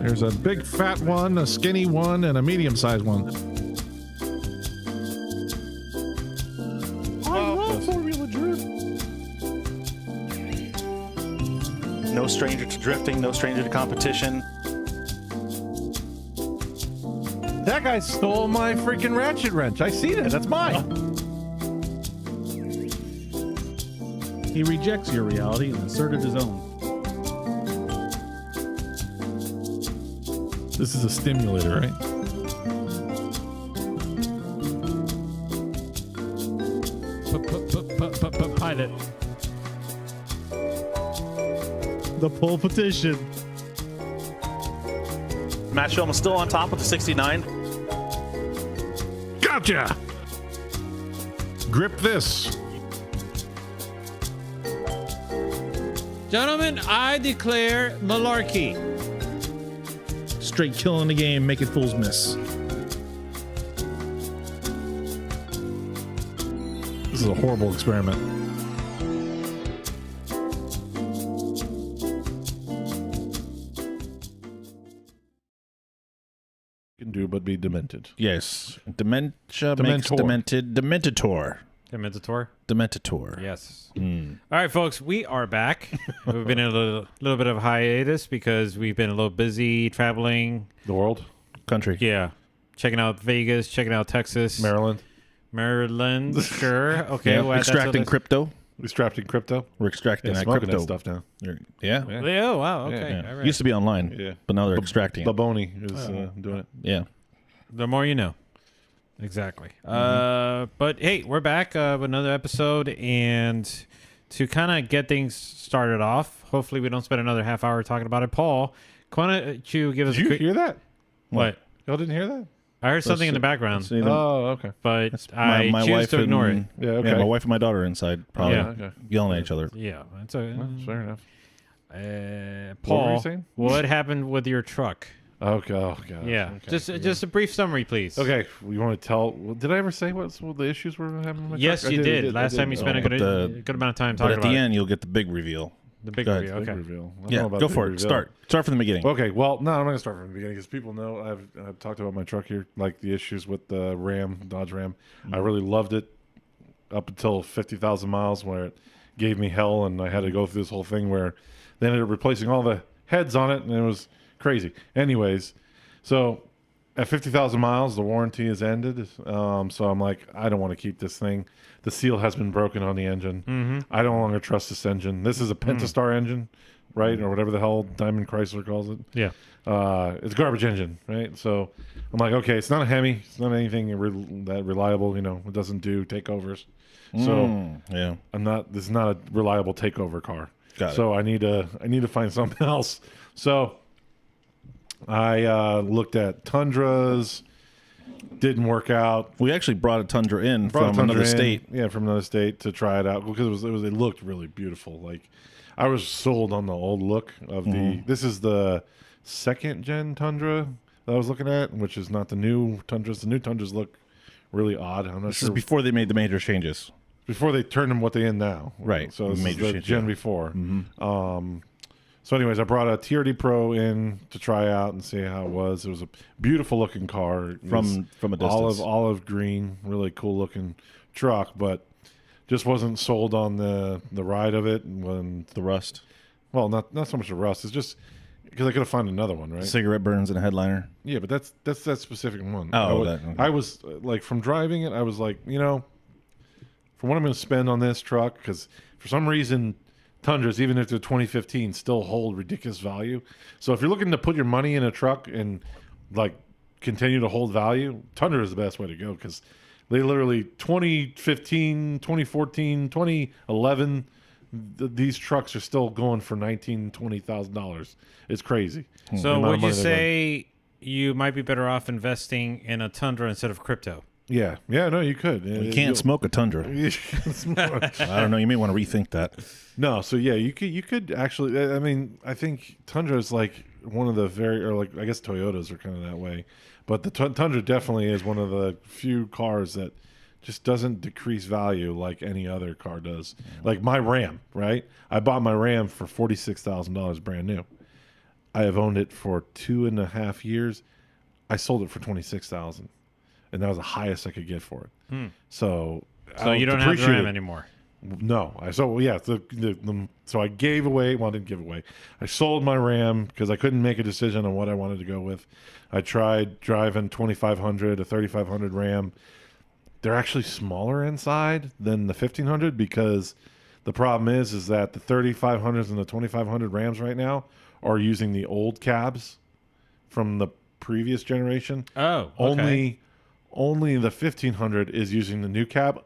There's a big fat one, a skinny one, and a medium-sized one. I love four-wheeler drift. No stranger to drifting, no stranger to competition. That guy stole my freaking ratchet wrench. I see that. That's mine. He rejects your reality and inserted his own. This is a stimulator, right? Pilot. The pole petition. Matt Shulman still on top with the 69. Gotcha! Grip this. Gentlemen, I declare malarkey. Straight killing the game, making fools miss. This is a horrible experiment. Can do but be demented. Yes. Dementia Dementor. makes demented. Dementor. Dementor? Yes. All right, folks, we are back. We've been in a little bit of a hiatus because we've been a little busy traveling. The world? Country. Yeah. Checking out Vegas, checking out Texas. Maryland? Sure. Okay. Yeah. Well, Extracting crypto. We strapped in crypto? We're extracting that smoking crypto that stuff now. Yeah. Oh, wow. Okay. Yeah. All right. Used to be online, Yeah. but now they're extracting it. Baboni is doing it. Yeah. The more you know. Exactly. But hey, we're back with another episode, and to kind of get things started off, hopefully we don't spend another half hour talking about it. Paul, why don't you give us Did a you quick... hear that? What? Y'all didn't hear that? I heard something in the background, Oh, okay. but I choose to ignore it. Yeah, okay. Yeah, my wife and my daughter are inside, probably Yeah. Okay. yelling at each other. Yeah. That's a, Well, fair enough. What were Paul, you saying? what happened with your truck? Okay. Oh, God. Yeah. Okay. Just a brief summary, please. Okay. We want to tell. Did I ever say what the issues were having with my Yes, truck? you I did. Last time you spent a good amount of time But talking at about the end, you'll get the big reveal. the big go ahead. review. Big Okay. reveal. I don't Yeah, know about go big for it. reveal. Start from the beginning. Okay, well, no, I'm not going to start from the beginning because people know I've talked about my truck here, like the issues with the Dodge Ram. I really loved it up until 50,000 miles where it gave me hell, and I had to go through this whole thing where they ended up replacing all the heads on it, and it was crazy. Anyways, so at 50,000 miles, the warranty is ended. So I'm like, I don't want to keep this thing. The seal has been broken on the engine. Mm-hmm. I no longer trust this engine. This is a Pentastar engine, right? Or whatever the hell Diamond Chrysler calls it. Yeah. It's a garbage engine, right? So I'm like, okay, it's not a Hemi. It's not anything that reliable. You know, it doesn't do takeovers. So yeah. this is not a reliable takeover car. Got it. So I need to find something else. So I looked at Tundras. Didn't work out. We actually brought a Tundra in Brought a from Tundra another in. state. Yeah, from another state to try it out because it looked really beautiful. Like I was sold on the old look of the. This is the second gen Tundra that I was looking at, which is not the new Tundras. The new Tundras look really odd. I'm not This sure. is before they made the major changes. Before they turned them what they in now. Right. So this Major is the change, gen yeah. before. So anyways, I brought a TRD Pro in to try out and see how it was. It was a beautiful looking car. It was From a distance. olive green, really cool looking truck, but just wasn't sold on the ride of it. And when The rust. well, not so much the rust. It's just because I could have found another one, right? Cigarette burns in a headliner. Yeah, but that's that specific one. Oh, I was like, from driving it, I was like, for what I'm going to spend on this truck, because for some reason, Tundras, even if they're 2015, still hold ridiculous value. So if you're looking to put your money in a truck and like continue to hold value, Tundra is the best way to go because they literally 2015, 2014, 2011. These trucks are still going for $19,000, $20,000. It's crazy. So would you say you might be better off investing in a Tundra instead of crypto? Yeah, no, you could. You can't smoke a Tundra. I don't know. You may want to rethink that. No, so yeah, you could actually. I mean, I think Tundra is like one of the I guess Toyotas are kind of that way, but the Tundra definitely is one of the few cars that just doesn't decrease value like any other car does. Like my Ram, right? I bought my Ram for $46,000 brand new. I have owned it for 2.5 years. I sold it for $26,000, and that was the highest I could get for it. So you don't have the RAM anymore. No, so I gave away. Well, I didn't give away. I sold my RAM because I couldn't make a decision on what I wanted to go with. I tried driving 2500, a 3500 RAM. They're actually smaller inside than the 1500 because the problem is that the 3500s and the 2500 RAMs right now are using the old cabs from the previous generation. Oh, okay. Only the 1500 is using the new cab.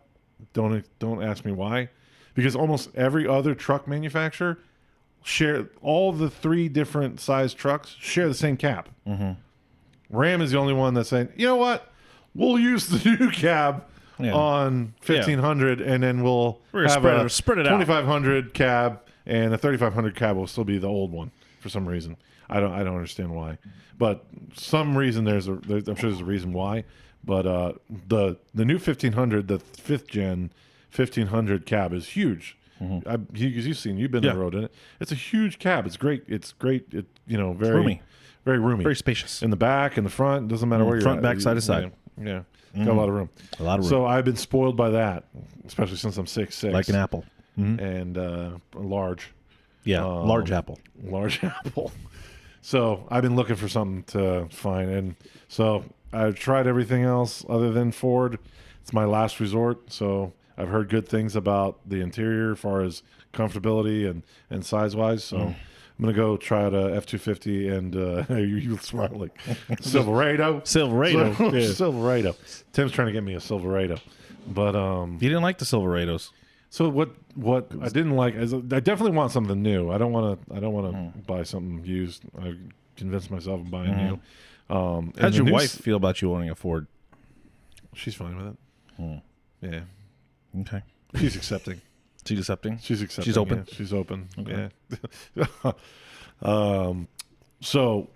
Don't ask me why, because almost every other truck manufacturer share all the 3 different size trucks share the same cab. Ram is the only one that's saying, you know what, we'll use the new cab on 1500, and then we'll have spread it out. 2500 cab, and the 3500 cab will still be the old one for some reason. I don't understand why, but some reason I'm sure there's a reason why. But the new 1500, the 5th gen 1500 cab is huge. You've been on the road in it. It's a huge cab. It's great. It's great. It very roomy. Very roomy. Very spacious. In the back, in the front, doesn't matter where you're front, at. back, side to side. Yeah. Got a lot of room. A lot of room. So I've been spoiled by that, especially since I'm 6'6". Like an apple. And large. Yeah, large apple. Large apple. So I've been looking for something to find, and so I've tried everything else other than Ford. It's my last resort, so I've heard good things about the interior as far as comfortability and size-wise, so I'm going to go try the F-250 and you smart like Silverado. Silverado. Tim's trying to get me a Silverado. But you didn't like the Silverados. So what I didn't like is I definitely want something new. I don't want to buy something used. I convinced myself of buying new. How'd your wife feel about you owning a Ford? She's fine with it. Yeah. Okay. She's accepting. She's accepting? She's accepting. She's open? Yeah. She's open. Okay. Yeah. So,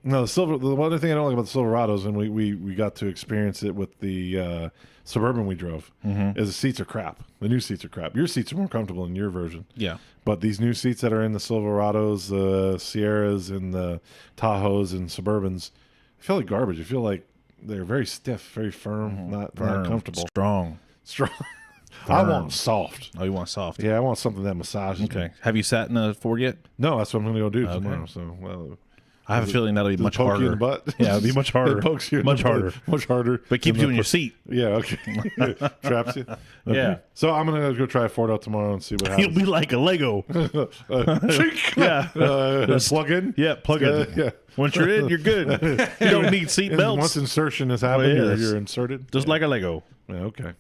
no, the one other thing I don't like about the Silverados, and we got to experience it with the Suburban we drove, is the seats are crap. The new seats are crap. Your seats are more comfortable in your version. Yeah. But these new seats that are in the Silverados, the Sierras, and the Tahoes and Suburbans, I feel like garbage. I feel like they're very stiff, very firm, not comfortable. Strong. I want soft. Oh, you want soft? Yeah, I want something that massages. Okay. Me. Have you sat in a Ford yet? No, that's what I'm going to go do tomorrow. So, I have a feeling that'll be much poke harder. you in the butt? Yeah, it'll be much harder. It pokes you in much the butt. harder. Much harder. But keeps you in your seat. Yeah, okay. Traps you. Okay. Yeah. So I'm going to go try a Ford out tomorrow and see what happens. You'll be like a Lego. Yeah. Plug in? Yeah, plug in. Yeah. Once you're in, you're good. You don't need seat And belts. once insertion has happened, yes. you're inserted. Just like a Lego. Yeah, okay.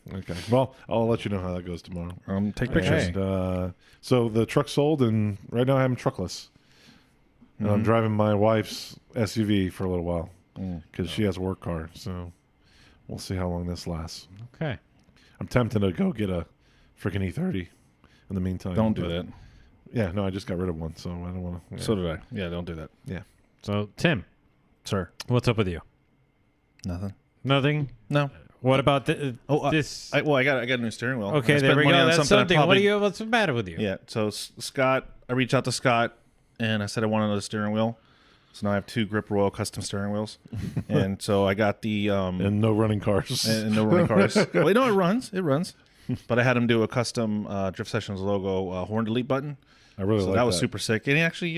Well, I'll let you know how that goes tomorrow. Take pictures. And, so the truck's sold, and right now I'm truckless. And I'm driving my wife's SUV for a little while because she has a work car. So we'll see how long this lasts. Okay. I'm tempted to go get a freaking E30 in the meantime. Don't do that. Yeah, no, I just got rid of one, so I don't want to. Yeah. So did I. Yeah, don't do that. Yeah. So, Tim, Sir. what's up with you? Nothing. Nothing? No. What about this? I got a new steering wheel. Okay, I there spent we money go. on That's something I something. What's the matter with you? Yeah. So Scott, I reached out to Scott and I said I want another steering wheel. So now I have 2 Grip Royal custom steering wheels, and so I got the and no running cars. and no running cars. Well, you know it runs, but I had him do a custom Drift Sessions logo horn delete button. I really like that. Was super sick, and he actually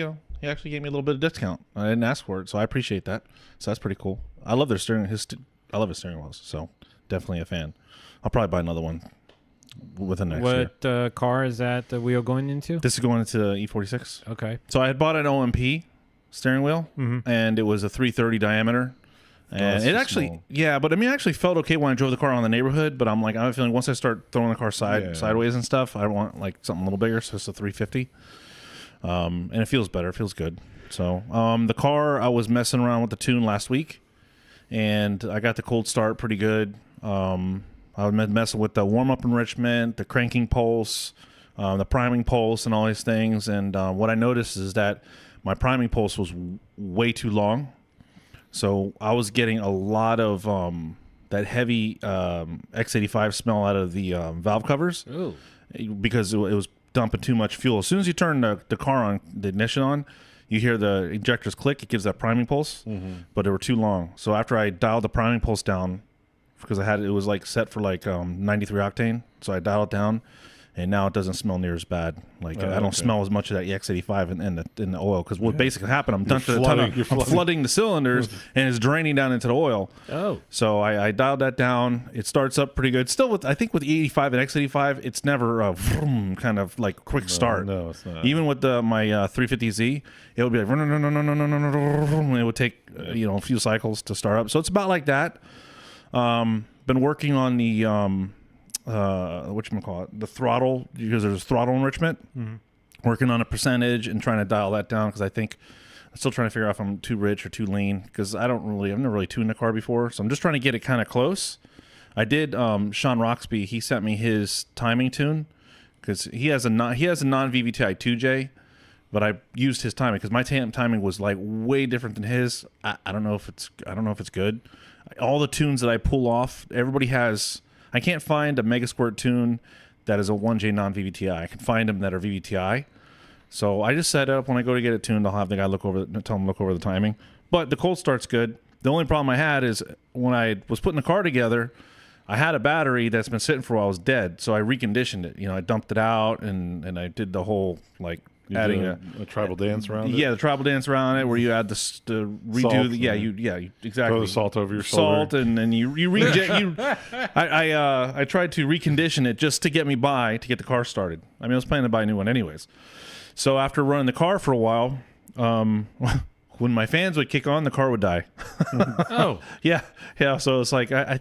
gave me a little bit of discount. I didn't ask for it, so I appreciate that. So that's pretty cool. I love their steering. I love his steering wheels, so definitely a fan. I'll probably buy another one within next year. What car is that the wheel going into? This is going into E46. Okay. So I had bought an OMP steering wheel, and it was a 330 diameter. And it actually, small. But I mean, it actually felt okay when I drove the car on the neighborhood. But I'm like, I have a feeling once I start throwing the car sideways and stuff, I want like something a little bigger. So it's a 350, and it feels better. It feels good. So the car, I was messing around with the tune last week, and I got the cold start pretty good. I was messing with the warm up enrichment, the cranking pulse, the priming pulse, and all these things. And what I noticed is that my priming pulse was way too long. So I was getting a lot of that heavy X85 smell out of the valve covers. Because it was dumping too much fuel. As soon as you turn the car on, the ignition on, you hear the injectors click. It gives that priming pulse, but they were too long. So after I dialed the priming pulse down, because it was like set for like 93 octane, so I dialed it down, and now it doesn't smell near as bad. Like I don't smell as much of that EX85 in the oil, because what basically happened, I'm flooding the cylinders, and it's draining down into the oil. Oh, so I dialed that down. It starts up pretty good. Still, I think with E85 and X85, it's never a vroom, kind of like quick start. No, it's not. Even with my 350Z, it would be like and it would take a few cycles to start up. So it's about like that. Been working on the whatchamacallit, the throttle, because there's throttle enrichment. Working on a percentage and trying to dial that down, because I think I'm still trying to figure out if I'm too rich or too lean, because I've never really tuned a car before, so I'm just trying to get it kind of close. I did Sean Roxby, he sent me his timing tune, because he has a non VVTi 2J, but I used his timing because my timing was like way different than his. I don't know if it's good. All the tunes that I pull off, everybody has. I can't find a Mega Squirt tune that is a 1J non-VVTi. I can find them that are VVTi. So I just set it up. When I go to get it tuned, I'll have the guy tell him to look over the timing. But the cold start's good. The only problem I had is when I was putting the car together, I had a battery that's been sitting for a while. It was dead. So I reconditioned it. I dumped it out and I did the whole adding a tribal dance around it. Yeah, the tribal dance around it, where you add the redo. Salt, you exactly. Throw the salt over your shoulder. Salt, and then you reject. I tried to recondition it just to get me by to get the car started. I mean, I was planning to buy a new one anyways. So after running the car for a while, when my fans would kick on, the car would die. Oh, yeah. So it's like I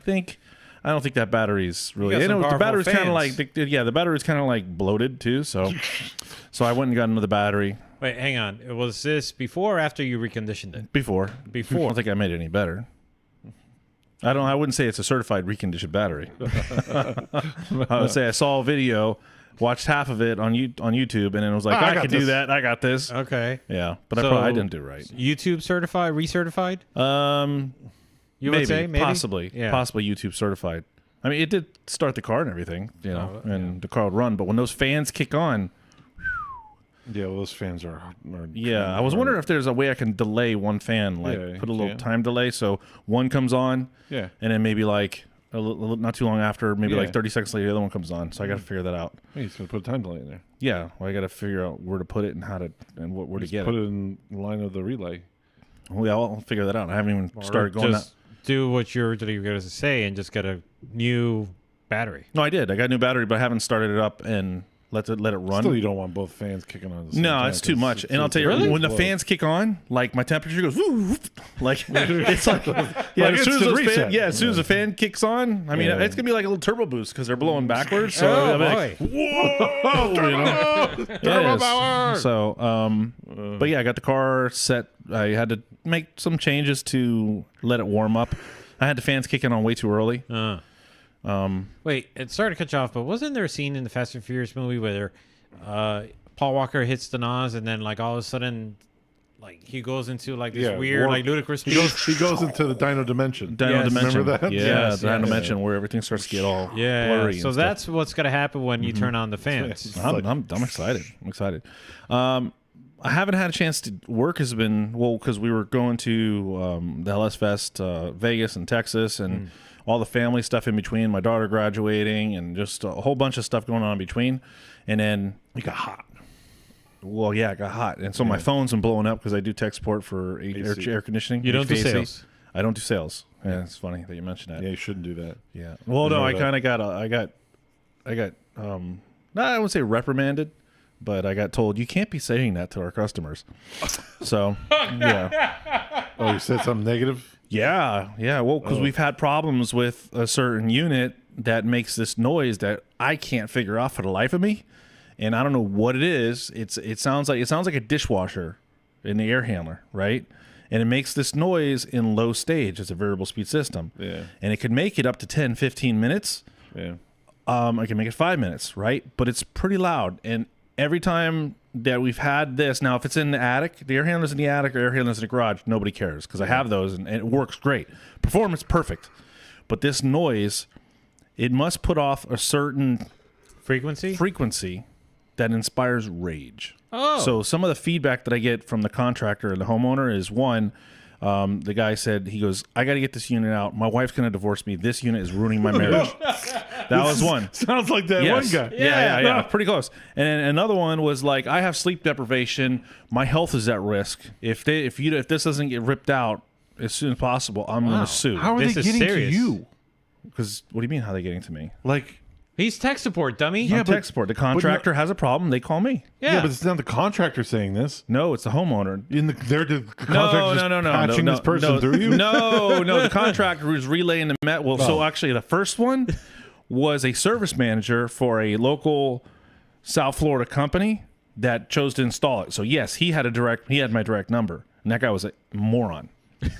don't think that battery's really. The battery's kind of like the battery's kind of like bloated too. So I went and got another battery. wait, hang on. Was this before or after you reconditioned it? Before. I don't think I made it any better. I wouldn't say it's a certified reconditioned battery. I would say I saw a video, watched half of it on YouTube, and then was like, I can do that. I got this. Okay. Yeah, but So, I didn't do it right. YouTube certified, recertified? You Maybe, would say maybe possibly YouTube certified. I mean, it did start the car and everything, and the car would run. But when those fans kick on, yeah, well, those fans are I was wondering if there's a way I can delay one fan, put a little time delay, so one comes on, and then maybe like not too long after, maybe like 30 seconds later, the other one comes on. So I got to figure that out. Hey, he's gonna put a time delay in there. Yeah, well, I got to figure out where to put it and how to where to get put it. it in line of the relay. Well, yeah, I'll figure that out. I haven't even started going. Just do what you're going to say and just get a new battery. No, I did. I got a new battery, but I haven't started it up and let it run. Still, you don't want both fans kicking on. At the same No, time, it's too much. And I'll tell you, when the fans kick on, like my temperature goes, woo, like it's like, as soon as the fan kicks on, I mean, it's gonna be like a little turbo boost because they're blowing backwards. So Oh, I'm like, boy. whoa, turbo power. So, but yeah, I got the car set. I had to make some changes to let it warm up. I had the fans kicking on way too early. Wait, sorry to cut you off, but wasn't there a scene in the Fast and Furious movie where Paul Walker hits the NOS and then like all of a sudden like he goes into like this weird like ludicrous he goes into the Dino Dimension. Dimension. Remember that? Yeah, Dino Dimension where everything starts to get all blurry. So that's what's gonna happen when you turn on the fans. I'm excited. I'm excited. I haven't had a chance to work. Has been because we were going to the LS Fest, Vegas and Texas, and all the family stuff in between. My daughter graduating, and just a whole bunch of stuff going on in between. And then it got hot. Well, yeah, it got hot, and so my phone's been blowing up because I do tech support for air conditioning. You don't do HVAC. sales. I don't do sales. Yeah, it's funny that you mentioned that. Yeah, you shouldn't do that. Yeah. Well, no, I kind of got I got I wouldn't say reprimanded, but I got told you can't be saying that to our customers. So, yeah. Oh, you said something negative? Yeah. Well, because we've had problems with a certain unit that makes this noise that I can't figure out for the life of me, and I don't know what it is. It sounds like a dishwasher in the air handler, right? And it makes this noise in low stage. It's a variable speed system. Yeah. And it can make it up to 10, 15 minutes. Yeah. I can make it 5 minutes, right? But it's pretty loud. And every time that we've had this, now if it's in the attic, the air handler's in the attic or air handler's in the garage, nobody cares because I have those and it works great. Performance, perfect. But this noise, it must put off a certain Frequency that inspires rage. Oh. So some of the feedback that I get from the contractor and the homeowner is one, the guy said, he goes, I got to get this unit out. My wife's going to divorce me. This unit is ruining my marriage. That was one. Sounds like that one guy. Yeah. Pretty close. And then another one was like, I have sleep deprivation. My health is at risk. If this doesn't get ripped out as soon as possible, I'm going to sue. How are This they is getting serious. to you? Because what do you mean? How are they getting to me? Like, He's tech support, dummy. I'm tech support. The contractor has a problem. They call me. yeah, but it's not the contractor saying this. No, it's the homeowner. They're the contractor patching this person through you. No, the contractor was relaying the met. Well, so actually, the first one was a service manager for a local South Florida company that chose to install it. So yes, he had my direct number, and that guy was a moron.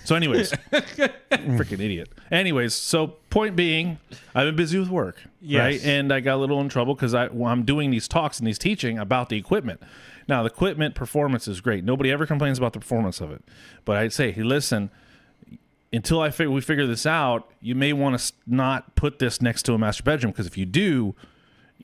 So anyways, freaking idiot. Anyways, so point being, I've been busy with work, right? And I got a little in trouble because I'm doing these talks and these teaching about the equipment. Now, the equipment performance is great. Nobody ever complains about the performance of it. But I'd say, hey, listen, until we figure this out, you may want to not put this next to a master bedroom, because if you do,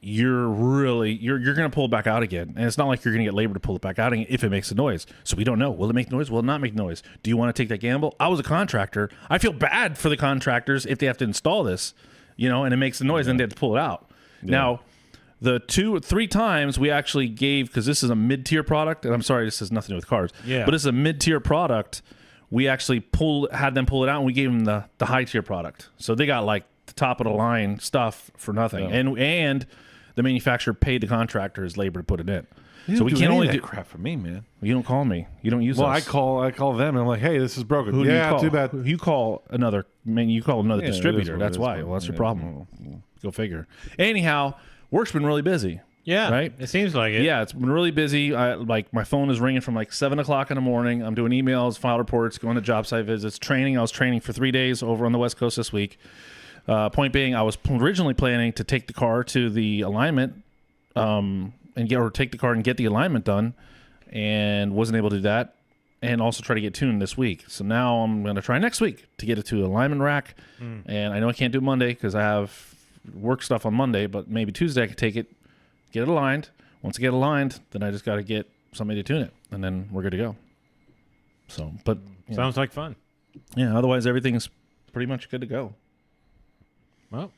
you're going to pull it back out again. And it's not like you're going to get labor to pull it back out again if it makes a noise. So we don't know. Will it make noise? Will it not make noise? Do you want to take that gamble? I was a contractor. I feel bad for the contractors if they have to install this, and it makes the noise and they have to pull it out. Yeah. Now, the 2 or 3 times we actually gave, because this is a mid-tier product, and I'm sorry, this has nothing to do with cars, but it's a mid-tier product, we actually had them pull it out, and we gave them the high-tier product. So they got like the top-of-the-line stuff for nothing. Yeah. And the manufacturer paid the contractor's labor to put it in. So we can't only do crap for me, man. You don't call me. You don't use us. I call them and I'm like, hey, this is broken. Who do you call? Too bad. You call another distributor. That's why. Well, that's your problem. Go figure. Anyhow, work's been really busy. Yeah, right. It seems like it. Yeah, it's been really busy. My phone is ringing from like 7 o'clock in the morning. I'm doing emails, file reports, going to job site visits, training. I was training for 3 days over on the West Coast this week. Point being, I was originally planning to take the car to the alignment, take the car and get the alignment done, and wasn't able to do that, and also try to get tuned this week. So now I'm going to try next week to get it to alignment rack, and I know I can't do Monday because I have work stuff on Monday, but maybe Tuesday I could take it, get it aligned. Once I get aligned, then I just got to get somebody to tune it, and then we're good to go. So, but sounds like fun. Yeah. Otherwise, everything's pretty much good to go. Well,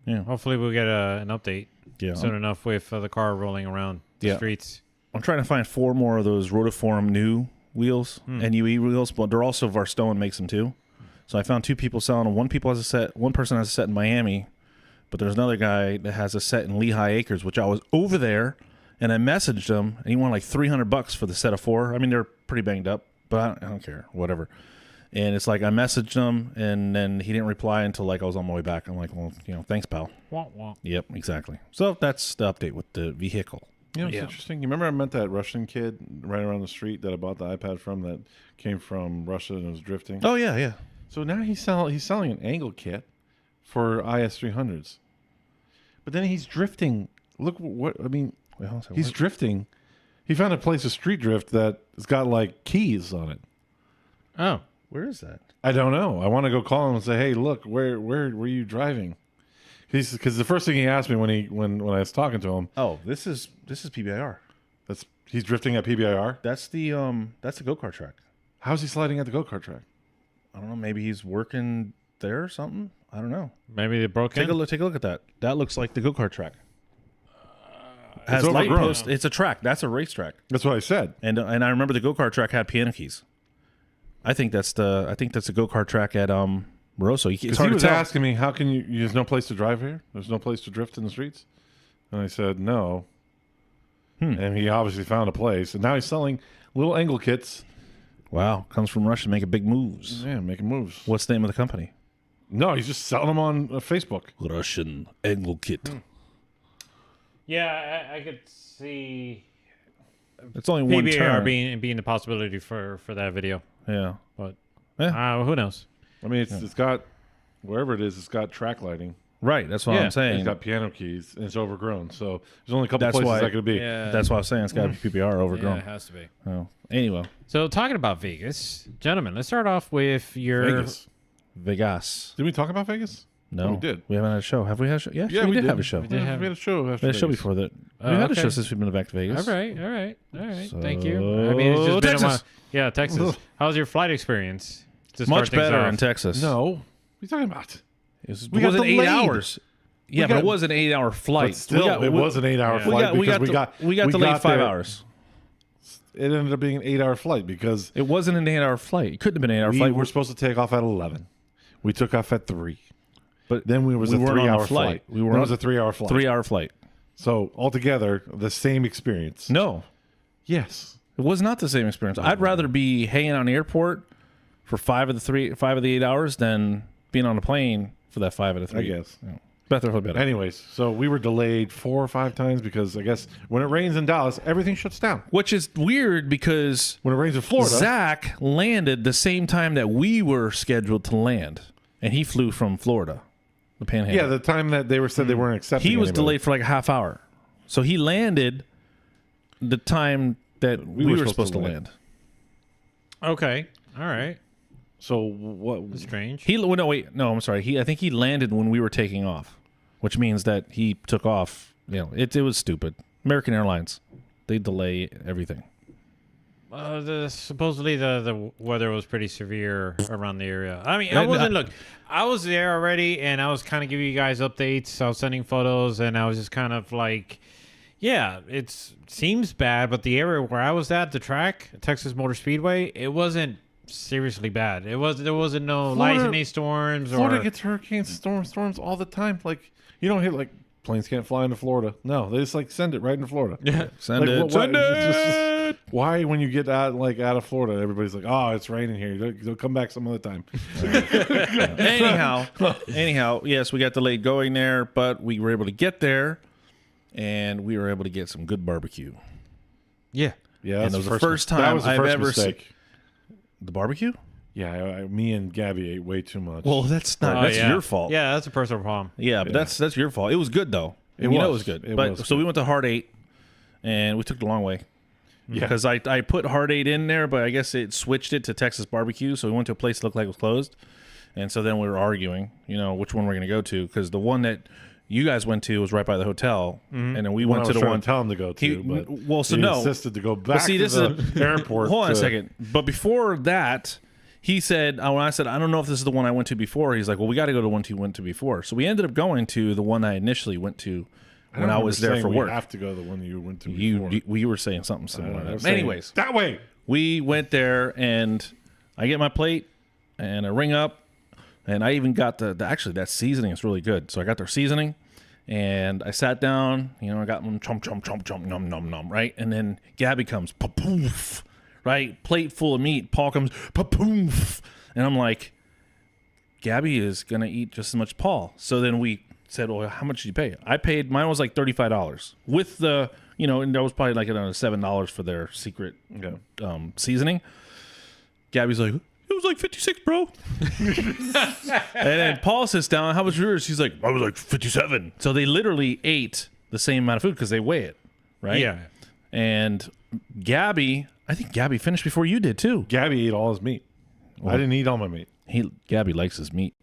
yeah. Hopefully we'll get an update soon enough with the car rolling around the streets. I'm trying to find 4 more of those Rotiform new wheels, NUE wheels, but they're also Varstone makes them too. So I found 2 people selling them. One person has a set in Miami, but there's another guy that has a set in Lehigh Acres, which I was over there, and I messaged him, and he wanted like $300 for the set of 4. I mean, they're pretty banged up, but I don't care, whatever. And it's like I messaged him, and then he didn't reply until like I was on my way back. I'm like, well, thanks, pal. Wah, wah. Yep, exactly. So that's the update with the vehicle. It's interesting. You remember I met that Russian kid right around the street that I bought the iPad from that came from Russia and was drifting? Oh, yeah. So now he's selling an angle kit for IS300s. But then he's drifting. Look what I mean. He's drifting. He found a place of street drift that has got like keys on it. Oh. Where is that? I don't know. I want to go call him and say, "Hey, look, where were you driving?" Because the first thing he asked me when I was talking to him, oh, this is PBIR. He's drifting at PBIR. That's the go-kart track. How's he sliding at the go-kart track? I don't know. Maybe he's working there or something. I don't know. Maybe they broke Take a look at that. That looks like the go-kart track. Has it's light overgrown. post. It's a track. That's a racetrack. That's what I said. And I remember the go-kart track had piano keys. I think that's a go-kart track at Moroso. Because he was asking me, how can you? There's no place to drive here. There's no place to drift in the streets. And I said no. And he obviously found a place, and now he's selling little angle kits. Wow, comes from Russia, making big moves. Yeah, making moves. What's the name of the company? No, he's just selling them on Facebook. Russian angle kit. Yeah, I could see It's only one PBIR turn. being the possibility for that video. Yeah, But yeah. who knows? I mean, it's got wherever it is, it's got track lighting. Right. That's what I'm saying. It's got piano keys and it's overgrown. So there's only a couple That's places why- that could be. Yeah. That's what I was saying. It's got to be PBR overgrown. Yeah, it has to be. Oh. Anyway, So talking about Vegas, gentlemen, let's start off with your Vegas. Vegas. Did we talk about Vegas? No, we did. We haven't had a show. Have we had a show? Yeah, Yeah, we we did have a show. We We had a show. had a show before that. Oh, we had a okay. show since we've been back to Vegas. All right. Thank you. I mean, it's just been Texas. a while. Yeah, Texas. How was your flight experience? To start Much things better off? in Texas. No. What are you talking about? It We got wasn't 8 delayed. hours. Yeah, but it was an 8-hour flight. But still, it was an 8-hour flight we because got delayed 5 there- hours. It ended up being an 8-hour flight because It wasn't an 8-hour flight. It couldn't have been an 8-hour we flight. were supposed to take off at 11. We took off at 3. But Then we was we a weren't on a 3-hour flight. flight. We were Then it on was a 3-hour flight. 3-hour flight. So altogether, the same experience. No, Yes. it was not the same experience. I'd rather be hanging out in the airport for 5 of the 8 hours than being on a plane for that 5 of the 3. I guess. Better. Anyways, so we were delayed 4 or 5 times because I guess when it rains in Dallas, everything shuts down. Which is weird because When it rains in Florida, Zach landed the same time that we were scheduled to land, and he flew from Florida, the Panhandle. yeah, the time that they said they weren't accepting, he was anybody. delayed for like a half hour, so he landed the time that we were supposed to land. Okay. All right. So what? Strange. I'm sorry. I think he landed when we were taking off, which means that he took off. It was stupid. American Airlines, they delay everything. Supposedly the weather was pretty severe around the area. I mean, I was there already, and I was kind of giving you guys updates. I was sending photos, and I was just kind of like, yeah, it seems bad, but the area where I was at, the track, Texas Motor Speedway, it wasn't seriously bad. There wasn't no lightning storms Florida or gets hurricanes, storms all the time. Like you don't hear like planes can't fly into Florida. No, they just like send it right into Florida. yeah. Send Like, it. what- Send it's it. Why, when you get out of Florida, everybody's like, "Oh, it's raining here. They'll come back some other time." Anyhow, yes, we got delayed going there, but we were able to get there, and we were able to get some good barbecue. Yeah. Yeah, And that's it was the first- first time that was the I've first ever mistake. The barbecue? Yeah, me and Gabby ate way too much. Well, that's not. Oh, that's yeah. your fault. Yeah, that's a personal problem. Yeah, but that's your fault. It was good though. It It was. was good. It but was so good. we went to Hard 8, and we took the long way. Yeah. Because I put Hard 8 in there, but I guess it switched it to Texas Barbecue, so we went to a place that looked like it was closed, and so then we were arguing, which one we're going to go to, because the one that you guys went to was right by the hotel, and then we When went I to was the trying one. to tell him to go to, He- but well, so he no. insisted to go back see, to this the is airport. Hold on a to- second. But before that, he said, when I said, I don't know if this is the one I went to before, he's like, well, we got to go to the one you went to before. So we ended up going to the one I initially went to when I was there for work. We have to go to the one you went to before. You were saying something I similar. was To that. saying, Anyways, that way. we went there, and I get my plate, and I ring up, and I even got actually that seasoning is really good. So I got their seasoning, and I sat down, I got them chomp, nom, nom, nom, right? And then Gabby comes, poof, right? Plate full of meat. Paul comes, poof. And I'm like, Gabby is going to eat just as much as Paul. So then we said, well, how much did you pay? I paid, mine was like $35 with the, and that was probably like another $7 for their secret seasoning. Gabby's like, it was like 56, bro. And then Paul sits down, how was yours? He's like, I was like 57. So they literally ate the same amount of food because they weigh it, right? Yeah. And I think Gabby finished before you did too. Gabby ate all his meat. I didn't eat all my meat. Gabby likes his meat,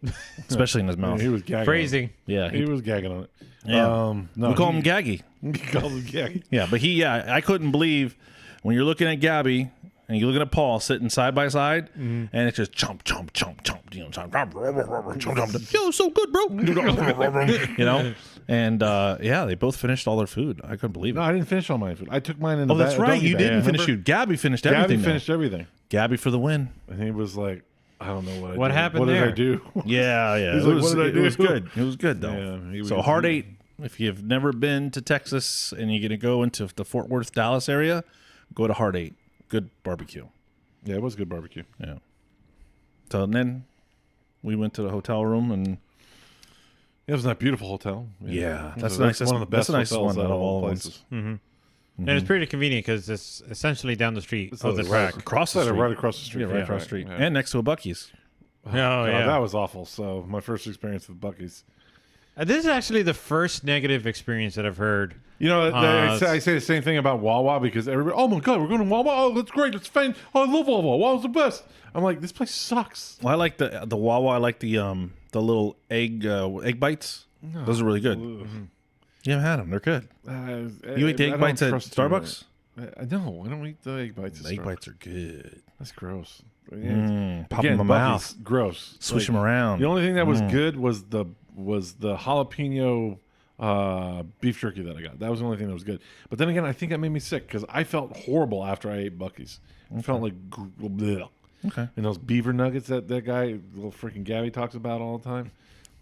especially in his mouth. He was gagging. Phrasing. Yeah, On it. He was gagging on it. Yeah. No, we call him Gaggy. We call him Gaggy. Yeah, but I couldn't believe when you're looking at Gabby and you're looking at Paul sitting side by side, and it's just chomp, chomp, chomp, chomp, chomp, chomp. Yo, so good, bro. And they both finished all their food. I couldn't believe it. No, I didn't finish all my food. I took mine in the Oh, that's right. doggy You bag. didn't finish Remember? food. Gabby finished Gabby everything. finished everything. Gabby for the win. And he was like, I don't know what I What did. happened What did there? I do? Yeah. He's like, what did I It was do? good. It was good, though. Yeah, he So was- Hard 8, if you've never been to Texas and you're going to go into the Fort Worth, Dallas area, go to Hard 8. Good barbecue. Yeah, it was good barbecue. Yeah. So then we went to the hotel room, and It was that beautiful hotel. Yeah, that's the nicest- one of the that's best the nicest hotels one out out of of all all the places. And it's pretty convenient because it's essentially down the street of the track. across the Right, street. right across the street. Yeah, right across the street. Yeah. And next to a Buc-ee's. Oh, God, yeah. that was awful. So my first experience with Buc-ee's. This is actually the first negative experience that I've heard. I say the same thing about Wawa because everybody, oh my God, we're going to Wawa. Oh, that's great. It's fun. Oh, I love Wawa. Wawa's the best. I'm like, this place sucks. Well, I like the Wawa. I like the The little egg bites. No. Those are really good. Mm-hmm. You haven't had them. They're good. You ate the egg bites at Starbucks? No, I don't eat the egg bites. The egg bites are good. That's gross. Pop Again, them in my Buc-ee's mouth. Gross. Swish them around. The only thing that was good was the jalapeno beef jerky that I got. That was the only thing that was good. But then again, I think that made me sick because I felt horrible after I ate Buc-ee's. I felt like bleh. Okay. And those beaver nuggets that guy, little freaking Gabby, talks about all the time.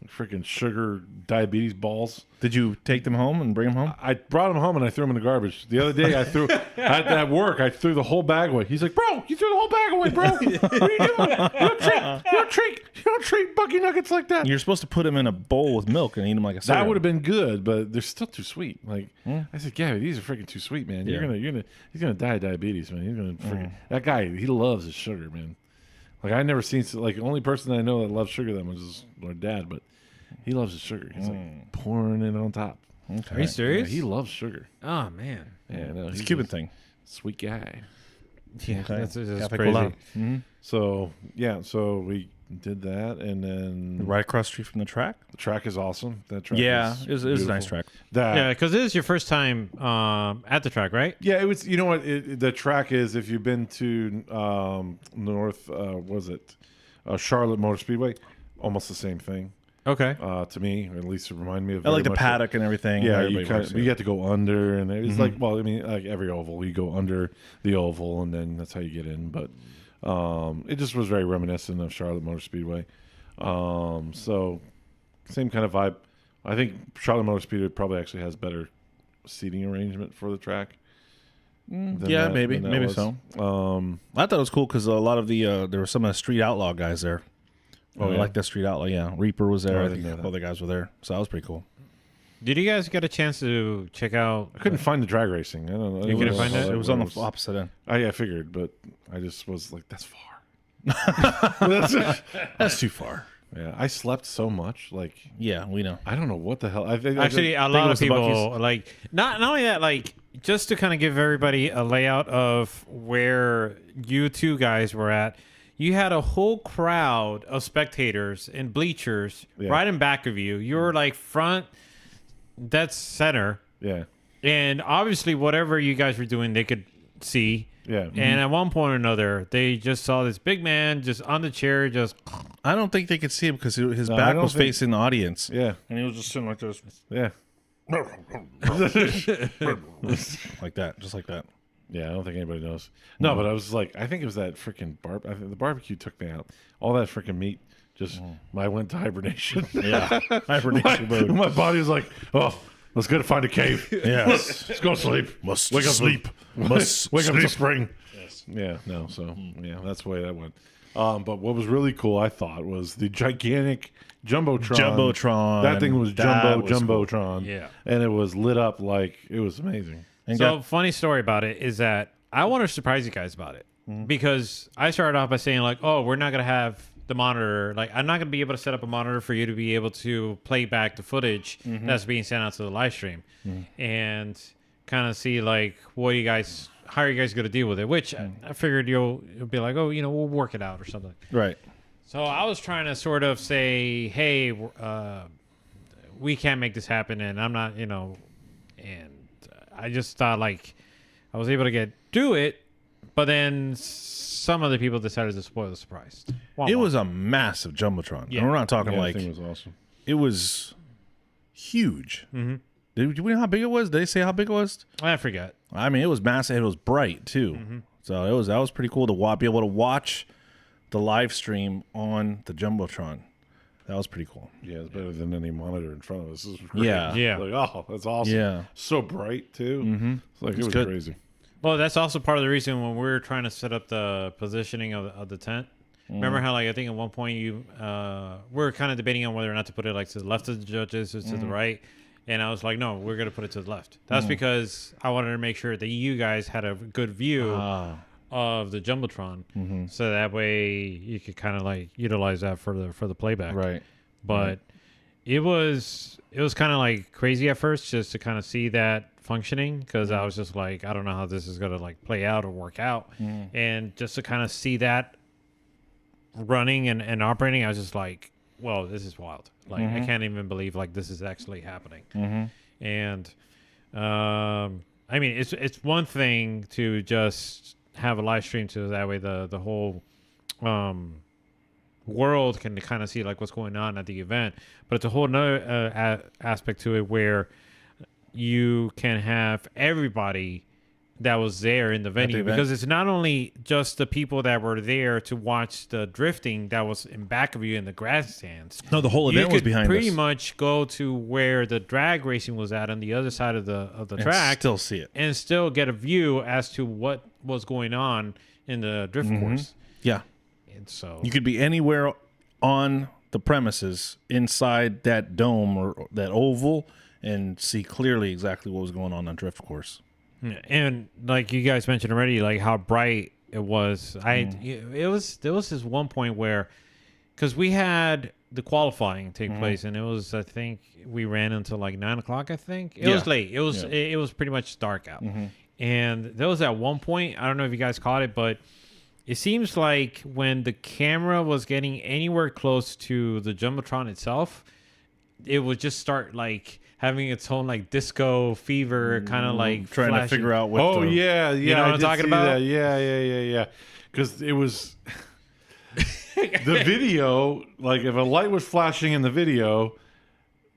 Freaking sugar diabetes balls. Did you take them home and bring them home? I brought them home and I threw them in the garbage. The other day I threw at work. I threw the whole bag away. He's like, "Bro, you threw the whole bag away, bro. What are you doing? You don't treat Bucky nuggets like that." You're supposed to put them in a bowl with milk and eat them like a cereal. That would have been good, but they're still too sweet. Like I said, Gabby, these are freaking too sweet, man. Yeah. He's gonna die of diabetes, man. He's gonna freaking that guy. He loves his sugar, man. Like I never seen like the only person I know that loves sugar that much is our dad, but he loves his sugar. He's like pouring it on top. Okay. Are you serious? Yeah, he loves sugar. Oh man. Yeah, no, It's he's a Cuban a thing. sweet guy. Yeah, Okay. that's Cafe crazy. Colado. Mm-hmm. So yeah, so we did that, and then Right across the street from the track? the track is awesome. That track, Yeah, is it was a nice beautiful. track. That Yeah, because this is your first time at the track, right? yeah, it was. You know what? The track is if you've been to North, was it Charlotte Motor Speedway? Almost the same thing. Okay. To me, or at least it reminded me of. I like very the much paddock and everything. Yeah, Everybody you get to go under, and it's like, well, I mean, like every oval, you go under the oval, and then that's how you get in. But it just was very reminiscent of Charlotte Motor Speedway. So same kind of vibe. I think Charlotte Motor Speedway probably actually has better seating arrangement for the track. Yeah, maybe was. so. I thought it was cool because a lot of the there were some of the Street Outlaw guys there. Oh, I yeah? like that Street Outlaw. Yeah, Reaper was there. Oh, I I didn't think know that. other guys were there, so that was pretty cool. Did you guys get a chance to check out? I couldn't find the drag racing. I don't know. You couldn't find it? It was on the opposite end. I figured, but I just was like, that's far. That's too far. Yeah, I slept so much. Like, Yeah, we know. I don't know what the hell. Actually, a think lot it of was the people like not only that, like just to kind of give everybody a layout of where you two guys were at. You had a whole crowd of spectators and bleachers right in back of you. You were like front, dead center, yeah, and obviously whatever you guys were doing, they could see. yeah. And at one point or another, they just saw this big man just on the chair, just I don't think they could see him because his I back don't was think- facing the audience. Yeah, And he was just sitting like this, yeah. like that, just like that. Yeah, I don't think anybody knows. No, but I was like, I think it was that freaking I think the barbecue took me out. All that freaking meat just, I went to hibernation. Yeah, hibernation mode. my body was like, oh, let's go to find a cave. Yes. Let's go sleep. Must Wake up, sleep. Must Wake up sleep. to spring. Yes. Yeah, no, so, yeah, that's the way that went. But what was really cool, I thought, was the gigantic Jumbotron. Jumbotron. That thing was That was cool. Jumbotron. Yeah. And it was lit up like, it was amazing. And So funny story about it is that I want to surprise you guys about it because I started off by saying like, oh, we're not going to have the monitor. Like, I'm not going to be able to set up a monitor for you to be able to play back the footage that's being sent out to the live stream and kind of see like how are you guys going to deal with it? Which I figured you'll be like, oh, we'll work it out or something. Right. So I was trying to sort of say, hey, we can't make this happen, and I'm not, and I just thought like I was able to do it, but then some other people decided to spoil the surprise. It was a massive Jumbotron. Yeah. And we're not talking Yeah, like, that thing was awesome. it was huge. Mm-hmm. Did we know how big it was? Did they say how big it was? I forget. I mean, it was massive. It was bright too. So that was pretty cool to be able to watch the live stream on the Jumbotron. That was pretty cool. Yeah, it's better than any monitor in front of us. This was great. Yeah. Yeah. Like, oh, that's awesome. Yeah. So bright, too. Mm-hmm. It's like, it was good. crazy. Well, that's also part of the reason when we were trying to set up the positioning of the tent. Remember how like I think at one point we were kind of debating on whether or not to put it like to the left of the judges or to the right. And I was like, no, we're going to put it to the left. That's because I wanted to make sure that you guys had a good view of the Jumbotron. So that way you could kind of like utilize that for the playback. Right. But it was kind of like crazy at first just to kind of see that functioning because I was just like, I don't know how this is going to like play out or work out. And just to kind of see that running and operating, I was just like, well, this is wild. Like I can't even believe like this is actually happening. And I mean, it's one thing to just have a live stream so that way the whole world can kind of see like what's going on at the event, but it's a whole nother aspect to it where you can have everybody that was there in the venue, because it's not only just the people that were there to watch the drifting that was in back of you in the grandstands. No, the whole event was behind us. You could pretty much go to where the drag racing was at on the other side of the track, still see it, and still get a view as to what was going on in the drift course. Yeah, and so you could be anywhere on the premises inside that dome or that oval and see clearly exactly what was going on drift course. And like you guys mentioned already, like how bright it was. There was this one point where, because we had the qualifying take place, and it was, I think we ran until like 9 o'clock. I think it was late. It was pretty much dark out, and there was at one point, I don't know if you guys caught it, but it seems like when the camera was getting anywhere close to the jumbotron itself, it would just start like having its own like disco fever, kind of like trying flashing. to figure out what. Oh yeah, You know what I'm talking about? That. Yeah. Because it was the video. Like if a light was flashing in the video,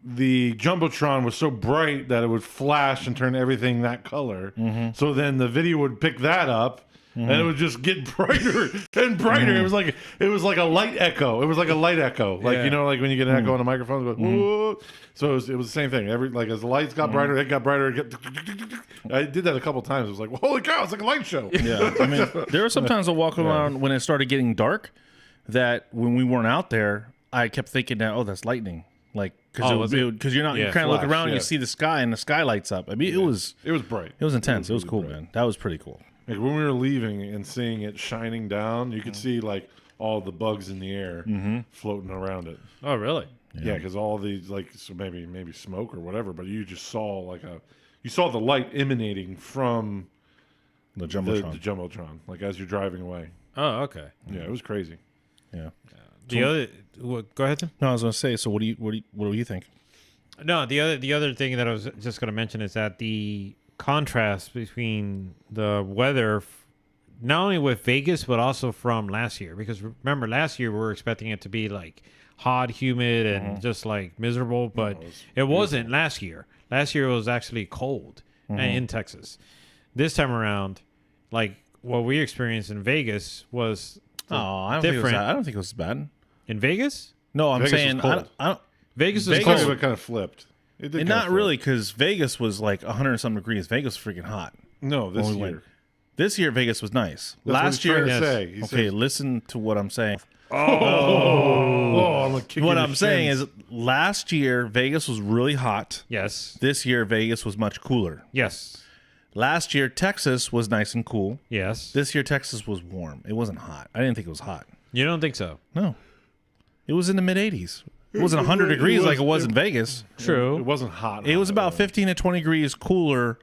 the jumbotron was so bright that it would flash and turn everything that color. So then the video would pick that up. And it would just get brighter and brighter. It was like a light echo. It was like a light echo, like you know, like when you get an echo on a microphone. It goes, so it was the same thing. Like as the lights got brighter, it got brighter. I did that a couple times. It was like, holy cow, it's like a light show. Yeah, I mean, there were some times I walk around when it started getting dark, that when we weren't out there, I kept thinking that, oh, that's lightning. Like because you're not, you kind of look around and you see the sky and the sky lights up. I mean, it was bright. It was intense. It was cool, man. That was pretty cool. Like when we were leaving and seeing it shining down, you could see like all the bugs in the air floating around it. Oh, really? Yeah, because all these like so maybe smoke or whatever, but you just saw you saw the light emanating from the jumbotron. The jumbotron, like as you're driving away. Oh, okay. Yeah, it was crazy. Yeah. Go ahead, Tim. No, I was going to say. So, what do you think? No, the other thing that I was just going to mention is that the contrast between the weather, not only with Vegas but also from last year. Because remember, last year we were expecting it to be like hot, humid, and just like miserable, but it wasn't last year. Last year it was actually cold in Texas. This time around, like what we experienced in Vegas was I don't think it was bad. In Vegas? No, I'm Vegas saying was cold. Vegas was Vegas cold. kind of flipped. It did not really, because Vegas was like 100-some degrees. Vegas was freaking hot. No, this when we year. went. This year, Vegas was nice. That's Last year, what he's trying to say. Okay, listen to what I'm saying. I'm like What I'm saying is, last year Vegas was really hot. Yes. This year Vegas was much cooler. Yes. Last year Texas was nice and cool. Yes. This year Texas was warm. It wasn't hot. I didn't think it was hot. You don't think so? No. It was in the mid 80s. It wasn't 100 degrees like it was in Vegas. True. It wasn't hot. It was about 15 to 20 degrees cooler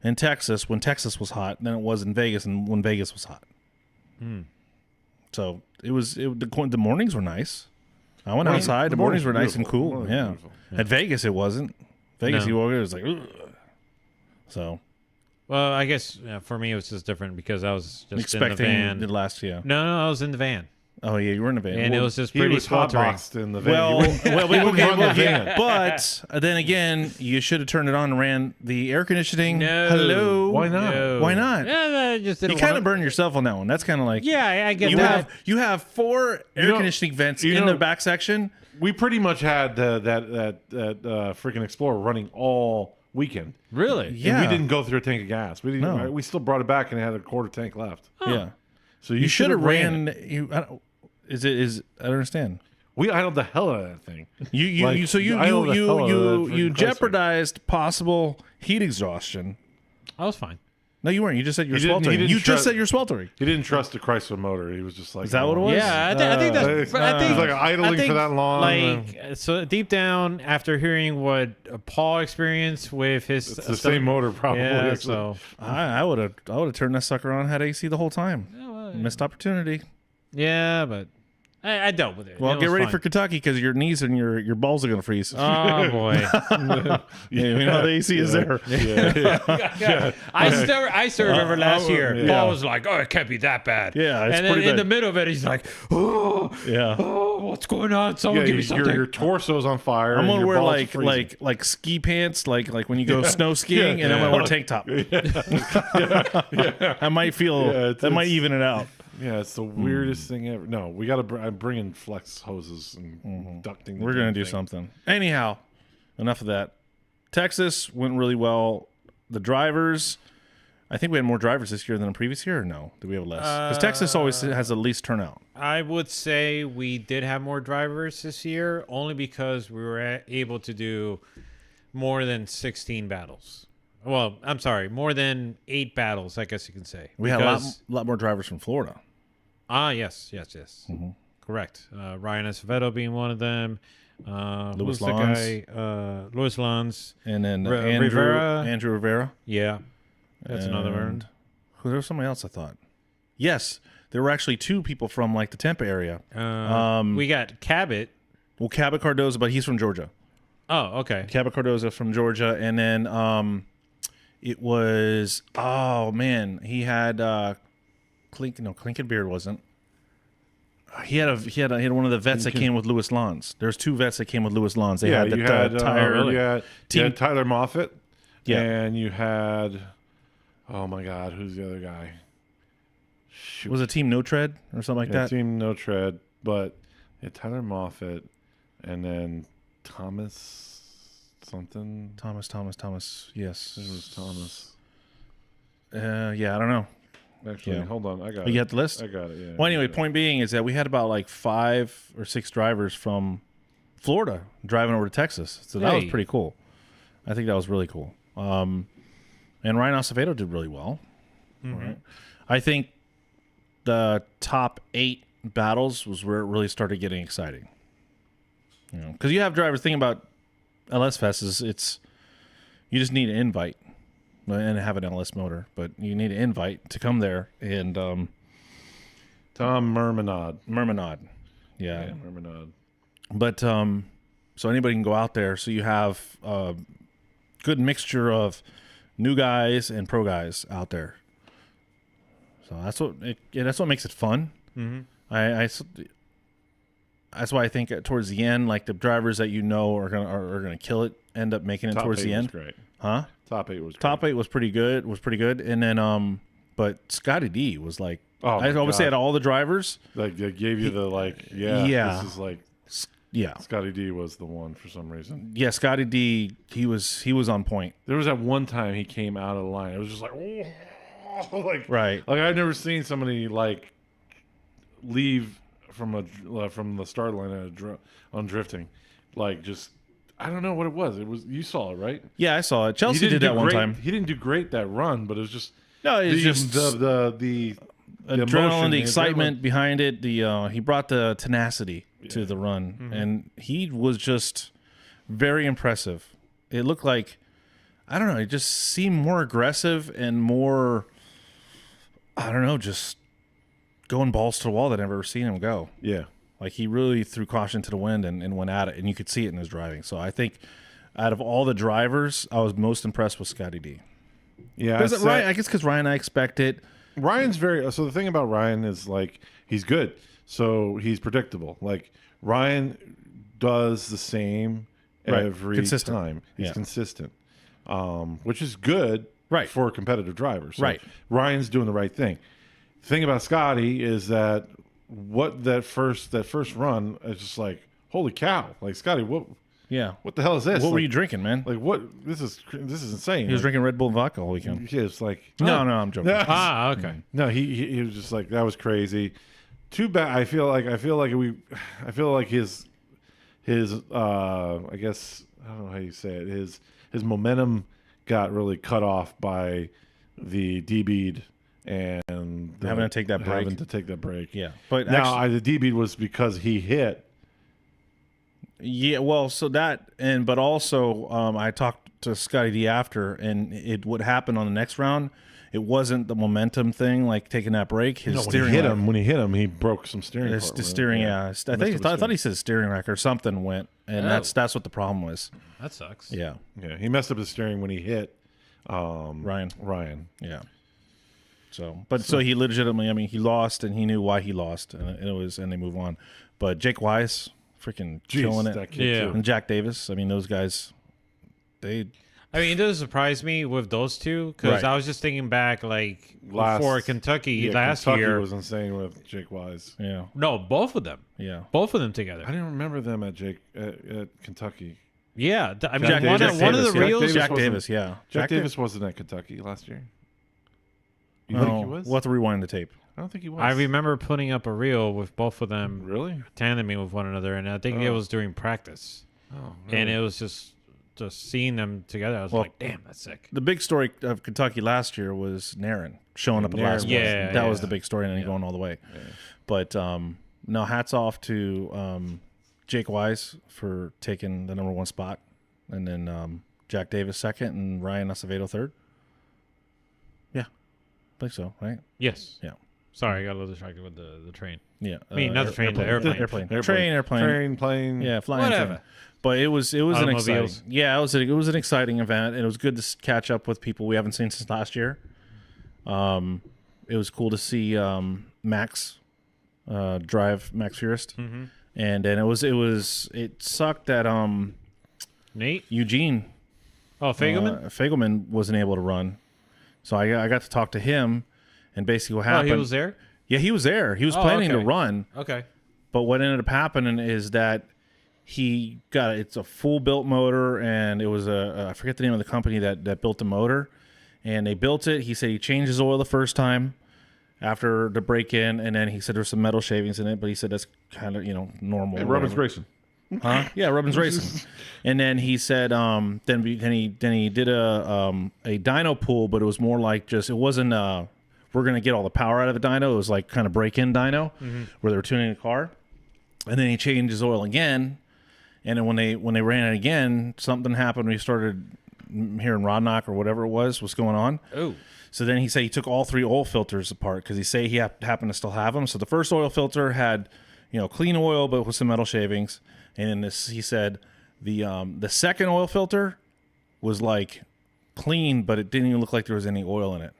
in Texas when Texas was hot than it was in Vegas and when Vegas was hot. So the mornings were nice. I went outside. The mornings were nice and cool. Yeah. At Vegas, it wasn't. Vegas, you woke up, it was like, ugh. So. Well, I guess for me it was just different because I was just expecting in the van. The last year. No, I was in the van. Oh yeah, you were in the van, and it was just He pretty was sweltering. hotboxed in the van. Well, van. But then again, you should have turned it on and ran the air conditioning. No. Hello. Why not? No. Why not? Yeah, I just didn't You kind wanna- of burned yourself on that one. That's kind of like Yeah, I get that. you have 4 air know- conditioning vents you in know- the back section. We pretty much had that freaking Explorer running all weekend. Really? And Yeah. we didn't go through a tank of gas. We didn't. No. We still brought it back and it had a quarter tank left. Yeah. So You should have ran. ran. I don't understand. We idled the hell out of that thing. You Like, I idled the hell out of that freaking Chrysler. jeopardized possible heat exhaustion. I was fine. No, you weren't. You just said you were He didn't- he sweltering. didn't You try- just said you're sweltering. He didn't trust the Chrysler motor. He was just like, Is that what it was? Yeah, I think that's. I think It was like idling for that long. Like so, deep down, after hearing what Paul experienced with his, It's the same motor, probably. Yeah, It's so I would have turned that sucker on, had AC the whole time. Missed opportunity. yeah, but I dealt with it. Well, It get was ready fine. for Kentucky because your knees and your balls are gonna freeze. Oh boy. Yeah, you know the AC is there. I still remember last year. yeah. Paul was like, "Oh, it can't be that bad." Yeah, it's and then pretty in bad. the middle of it, he's like, "Oh, Yeah. oh, what's going on? Someone give me something." your torso's on fire. I'm and gonna your wear balls are freezing. like ski pants, like when you go snow skiing, and I'm gonna wear a tank top. I might feel Yeah, that might it's- even it out. Yeah, it's the weirdest thing ever. No, we got to. I'm bringing flex hoses and ducting. the We're gonna damn do thing. something. Anyhow, enough of that. Texas went really well. The drivers, I think we had more drivers this year than the previous year. Or no, did we have less? Because Texas always has the least turnout. I would say we did have more drivers this year, only because we were able to do more than 16 battles. Well, I'm sorry, more than 8 battles, I guess you can say. We had a lot more drivers from Florida. Yes. Correct. Ryan Acevedo being one of them. Louis who's Lons. the guy? Louis Lons. And then Rivera. Andrew Rivera. Yeah, that's another one. And there was somebody else I thought. Yes, there were actually 2 people from like the Tampa area. We got Cabot. Well, Cabot Cardoza, but he's from Georgia. Oh, okay. Cabot Cardoza from Georgia, and then it was he had Clinkin Beard wasn't. He had one of the vets that came with Louis Lons. There's 2 vets that came with Louis Lons. They Yeah, had the you had tire. you had Tyler Moffitt. Yeah. and you had. Oh my God, who's the other guy? Shoot. Was it Team No Tread or something like Yeah, that? Team No Tread, but Tyler Moffitt, and then Thomas something. Thomas. Yes. It was Thomas. Yeah, I don't know. Actually, Yeah. hold on, I got You it. got the list? I got it. Yeah. Well, anyway, I got it. point being is that we had about like 5 or 6 drivers from Florida driving over to Texas. So that was Hey. pretty cool. I think that was really cool. And Ryan Acevedo did really well. Right. I think the top 8 battles was where it really started getting exciting. You know, because you have drivers thinking about LS Fest is you just need an invite and have an LS motor, but you need an invite to come there and Tom Mermanod. Mermanod. Yeah, Yeah. Mermanod. But so anybody can go out there. So you have a good mixture of new guys and pro guys out there. So that's what makes it fun. Mm-hmm. That's why I think towards the end, like the drivers that you know are gonna kill it, end up making it Top towards 8 the was end. great. Huh? Top 8 was great. Top 8 was pretty good. And then but Scotty D was like, Oh, I my always say God. out of all the drivers, Like they gave you the Yeah. This is like yeah, Scotty D was the one for some reason. yeah, Scotty D, he was on point. There was that one time he came out of the line. It was just like, like Right. Like I've never seen somebody like leave from the start line on drifting, like just I don't know what it was. It was you saw it right. Yeah, I saw it. He Chelsea didn't did that do one great- time. He didn't do great that run, but it was just No, it's the, just the adrenaline, emotion, the excitement adrenaline. behind it. He brought the tenacity to the run, and he was just very impressive. It looked like I don't know. It just seemed more aggressive and more. I don't know, just going balls to the wall that I've ever seen him go. Yeah. Like he really threw caution to the wind and went at it, and you could see it in his driving. So I think out of all the drivers, I was most impressed with Scotty D. Yeah. Ryan, I guess because Ryan, I expect it. Ryan's very so the thing about Ryan is like he's good. So he's predictable. Like Ryan does the same Right. every Consistent. time. He's Yeah. consistent. Which is good Right. for competitive drivers. So Right. Ryan's doing the right thing. The thing about Scotty is that that first run is just like, holy cow. Like Scotty, what Yeah. the hell is this? What were Like- you drinking, man? Like what this is insane. He was Like, drinking Red Bull and vodka all weekend. yeah, it's like No, I'm joking. Okay. No, he was just like that was crazy. Too bad. I feel like his I guess I don't know how you say it. His momentum got really cut off by the D-bead and Having to take that break. Having to take that break. Yeah, but Now actually, the D-bead was because he hit. yeah. Well, so that but also I talked to Scotty D after, and what happened on the next round it wasn't the momentum thing, like taking that brake. His No, when steering he hit him, he broke some steering. The steering, I thought he said steering rack or something went, and that's what the problem was. That sucks. Yeah, Yeah, he messed up the steering when he hit Ryan. Yeah. So he legitimately, I mean, he lost, and he knew why he lost, and they move on. But Jake Wise, freaking killing it, that kid too. and Jack Davis. I mean, those guys, I mean, it does surprise me with those two because I was just thinking back, like before Kentucky last Kentucky year was insane with Jake Wise. Yeah, No, both of them. yeah. Both of them together. I didn't remember them at Kentucky. Yeah, I mean, Jack one of Davis, the reels. Jack Davis, yeah. Jack Davis wasn't at Kentucky last year. You No, think he was? we'll have to rewind the tape. I don't think he was. I remember putting up a reel with both of them Really? tandeming with one another, and I think it was during practice. Oh, And it was just seeing them together. I was like, damn, that's sick. The big story of Kentucky last year was Naren showing up at last place. Yeah, that was yeah. the big story, and then going all the way. Yeah. But no, hats off to Jake Wise for taking the number 1 spot, and then Jack Davis second, and Ryan Acevedo third. Yeah, I think so, right? Yes. Yeah. Sorry, I got a little distracted with the train. Yeah, I mean, not the train, the airplane. Train, plane. Yeah, flying. Whatever. Train. But it was an Automobiles. exciting. Yeah, it was an exciting event, and it was good to catch up with people we haven't seen since last year. It was cool to see Max drive Max Furist, and then it sucked that Nate? Eugene Fagelman? wasn't able to run, so I got to talk to him, and basically what happened. Oh, he was there? Yeah, he was there. He was planning to run. Okay. But what ended up happening is that it's a full built motor, and it was I forget the name of the company that built the motor, and they built it. He said he changed his oil the first time after the break in, and then he said there's some metal shavings in it, but he said that's kind of normal. Hey, Robin's racing. Huh? Yeah, Robin's racing. And then he said then he did a dyno pool, but it was more like it wasn't we're going to get all the power out of the dyno. It was like kind of break-in dyno where they were tuning the car. And then he changed his oil again. And then when they ran it again, something happened. We started hearing rod knock or whatever it was going on. Oh. So then he said he took all 3 oil filters apart because he happened to still have them. So the first oil filter had, clean oil but with some metal shavings. And then he said the second oil filter was like clean, but it didn't even look like there was any oil in it.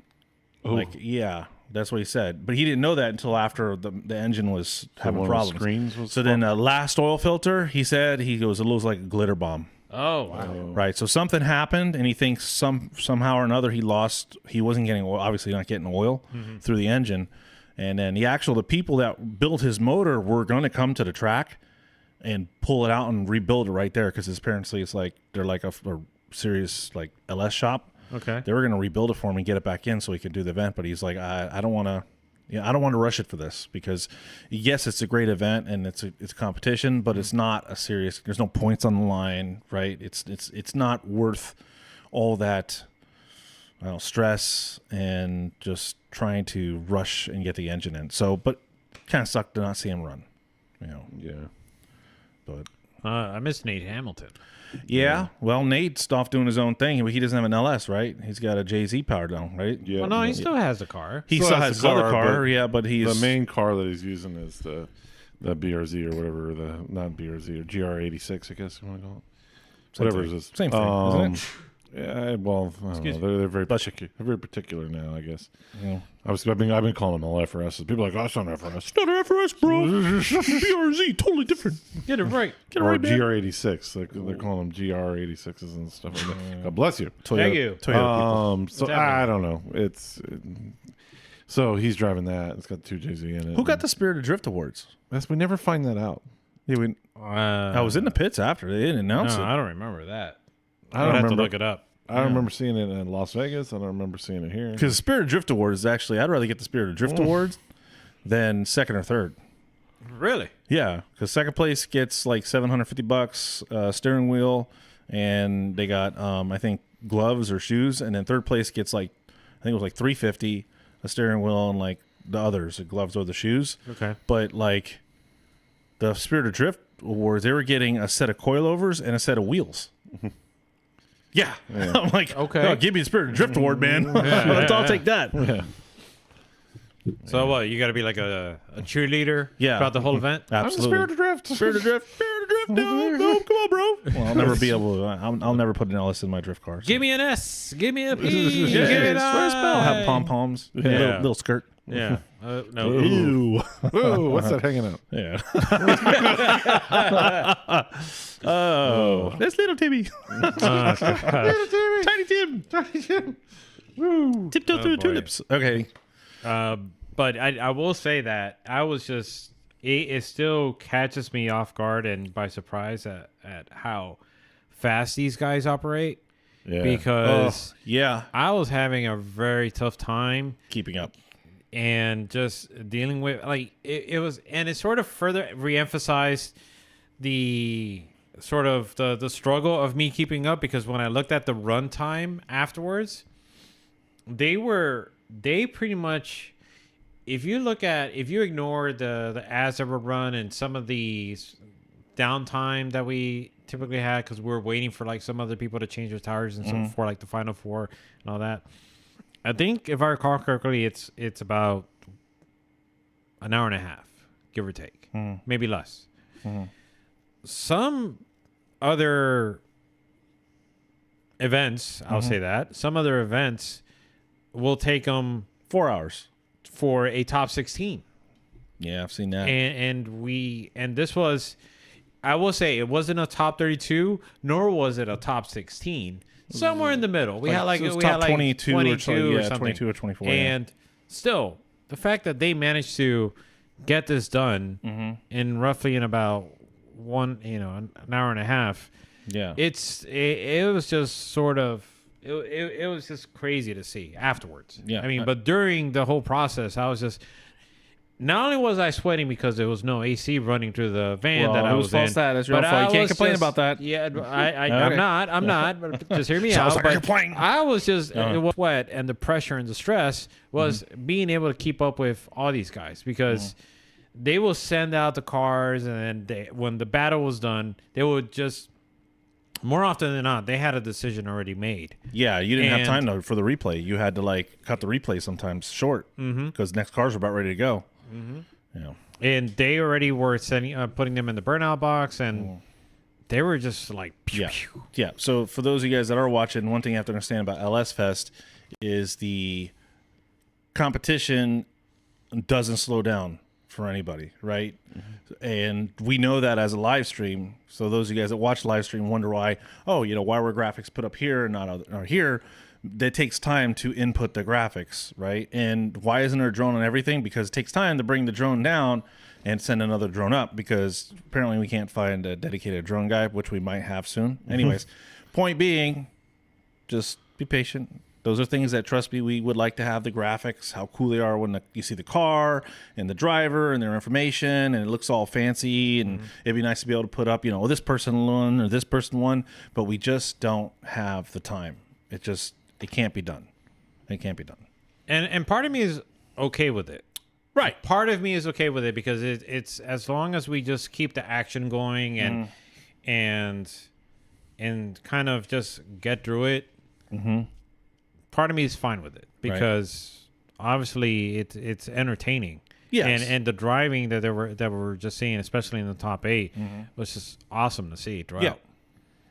Ooh. Like, yeah, that's what he said. But he didn't know that until after the engine was having problems. Screens was so then the last oil filter, he said, it looks like a glitter bomb. Oh, wow. Right. So something happened, and he thinks somehow or another he wasn't getting oil, obviously not getting oil through the engine. And then the people that built his motor were going to come to the track and pull it out and rebuild it right there because apparently they're like a serious like LS shop. Okay. They were going to rebuild it for him and get it back in so he could do the event, but he's like, I don't want to rush it for this because yes, it's a great event and it's a competition, but it's not a serious. There's no points on the line, right? It's not worth all that stress and just trying to rush and get the engine in. So, but kind of sucked to not see him run, Yeah. But I miss Nate Hamilton. yeah, well, Nate's off doing his own thing. He doesn't have an LS, right? He's got a JZ powered down, right? Yeah. Well, no, he still has the car. He still has his other car, but he's the main car that he's using is the BRZ or whatever, not BRZ or GR86, I guess you want to call it. Whatever it is. Same thing, isn't it? Yeah, well, I don't know. They're very particular. They're very particular now, I guess. Yeah. I've been calling them all FRSs. People are like, oh, it's not an FRS. It's not an FRS, bro. BRZ, totally different. Get it right. Get it right, man. GR86. They're calling them GR86s and stuff like that. God bless you. Thank you. Toyota so I don't know. So he's driving that. It's got 2 JZ in it. Who got the Spirit of Drift Awards? We never find that out. Yeah, I was in the pits after. They didn't announce it. I don't remember that. I don't have remember. to look it up. I don't remember seeing it in Las Vegas. I don't remember seeing it here. Because the Spirit of Drift Awards is actually, I'd rather get the Spirit of Drift Awards than second or third. Really? Yeah, because second place gets like $750, steering wheel, and they got I think gloves or shoes, and then third place gets I think it was like $350, a steering wheel, and like the others, the gloves or the shoes. Okay. But like the Spirit of Drift Awards, they were getting a set of coilovers and a set of wheels. Yeah. I'm like, Okay. "Oh, give me the Spirit of Drift award, man. I'll take that. So what? You got to be like a cheerleader throughout the whole event? Absolutely. Spirit of Drift. Spirit of Drift. Spirit of Drift. No, come on, bro. Well, I'll never be able to. I'll never put an LS in my drift car. So. Give me an S. Give me a P. Yeah, give me an I'll have I. pom-poms. Yeah. Little skirt. Yeah. No. Ew. Ooh, what's that hanging out? Yeah. Oh. That's little Timmy. Tiny Tim. Tiny Tim. Tiptoe through the boy. tulips. Okay. But I will say that I was just it still catches me off guard and by surprise at how fast these guys operate. Yeah. Because Yeah. I was having a very tough time Keeping up. and just dealing with like it was, and it sort of further reemphasized the sort of the struggle of me keeping up, because when I looked at the run time afterwards, they pretty much, if you ignore the ads that were run and some of the downtime that we typically had because we're waiting for like some other people to change their tires and so for like the final four and all that, I think if I recall correctly, it's about an hour and a half, give or take, maybe less. Some other events, I'll say that, some other events will take them 4 hours. for a top 16. Yeah, I've seen that. And this was, I will say, it wasn't a top 32, nor was it a top 16. Somewhere in the middle. We had like so it's we top had like 22 or so, yeah, something. 22 or 24. Yeah. And still, the fact that they managed to get this done in roughly in about an hour and a half. Yeah. It was just sort of it was just crazy to see afterwards. Yeah. I mean, but during the whole process, I was just, not only was I sweating because there was no AC running through the van that I was in, that? That's your but fault. You I can't was complain just- about that. Yeah, Okay. I'm not. But just hear me Sounds out. like a But complaint. I was just it was sweat, and the pressure and the stress was being able to keep up with all these guys, because they will send out the cars, and then when the battle was done, they would just, more often than not, they had a decision already made. Yeah, you didn't have And- time for the replay. You had to like cut the replay sometimes short because next cars were about ready to go. Yeah. And they already were putting them in the burnout box, and they were just like, pew, Yeah. pew. Yeah. So for those of you guys that are watching, one thing you have to understand about LS Fest is the competition doesn't slow down for anybody, right? And we know that as a live stream. So those of you guys that watch live stream wonder why were graphics put up here and not here. That takes time to input the graphics, right? And why isn't there a drone on everything? Because it takes time to bring the drone down and send another drone up, because apparently we can't find a dedicated drone guy, which we might have soon. Anyways, point being, just be patient. Those are things that, trust me, we would like to have the graphics, how cool they are when you see the car and the driver and their information, and it looks all fancy, and it'd be nice to be able to put up, this person won or this person won, but we just don't have the time. It can't be done. It can't be done. And part of me is okay with it. Right. Part of me is okay with it because it's as long as we just keep the action going and kind of just get through it. Part of me is fine with it because obviously it's entertaining. Yes. And the driving that we were just seeing, especially in the top 8, was just awesome to see throughout. Yeah.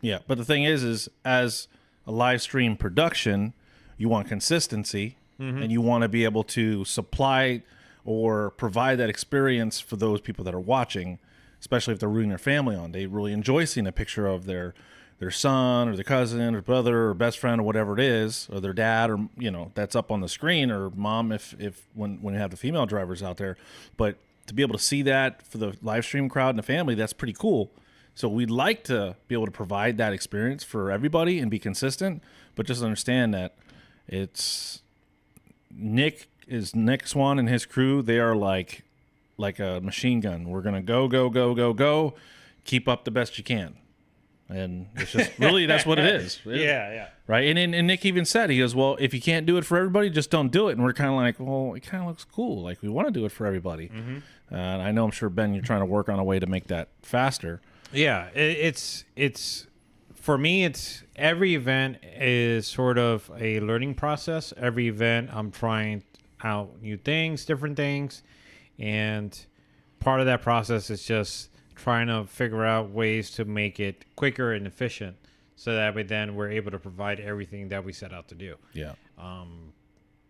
Yeah. But the thing is as a live stream production, you want consistency and you want to be able to supply or provide that experience for those people that are watching, especially if they're rooting their family on. They really enjoy seeing a picture of their son or their cousin or brother or best friend or whatever it is, or their dad, or that's up on the screen, or mom if when you have the female drivers out there. But to be able to see that for the live stream crowd and the family, that's pretty cool. So we'd like to be able to provide that experience for everybody and be consistent, but just understand that it's Nick Swan and his crew. They are like a machine gun. We're gonna go, keep up the best you can, and it's just really that's what it is. Yeah. Right. And Nick even said, he goes, well, if you can't do it for everybody, just don't do it. And we're kind of like, well, it kind of looks cool. Like, we want to do it for everybody. And I know, I'm sure, Ben, you're trying to work on a way to make that faster. Yeah, it's for me, it's every event is sort of a learning process. Every event, I'm trying out new things, different things, and part of that process is just trying to figure out ways to make it quicker and efficient, so that we're able to provide everything that we set out to do. Yeah.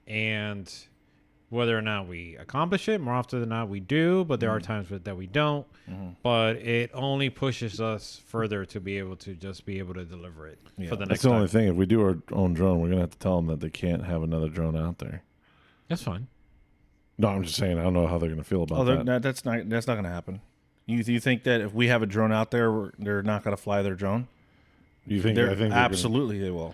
And whether or not we accomplish it, more often than not we do, but there are times that we don't. But it only pushes us further to be able to deliver it for the next That's the time. only thing. If we do our own drone, we're gonna have to tell them that they can't have another drone out there. That's fine. No, I'm just saying. I don't know how they're gonna feel about that. No, that's not going to happen. You think that if we have a drone out there, they're not going to fly their drone? You think? They're, I think absolutely they will.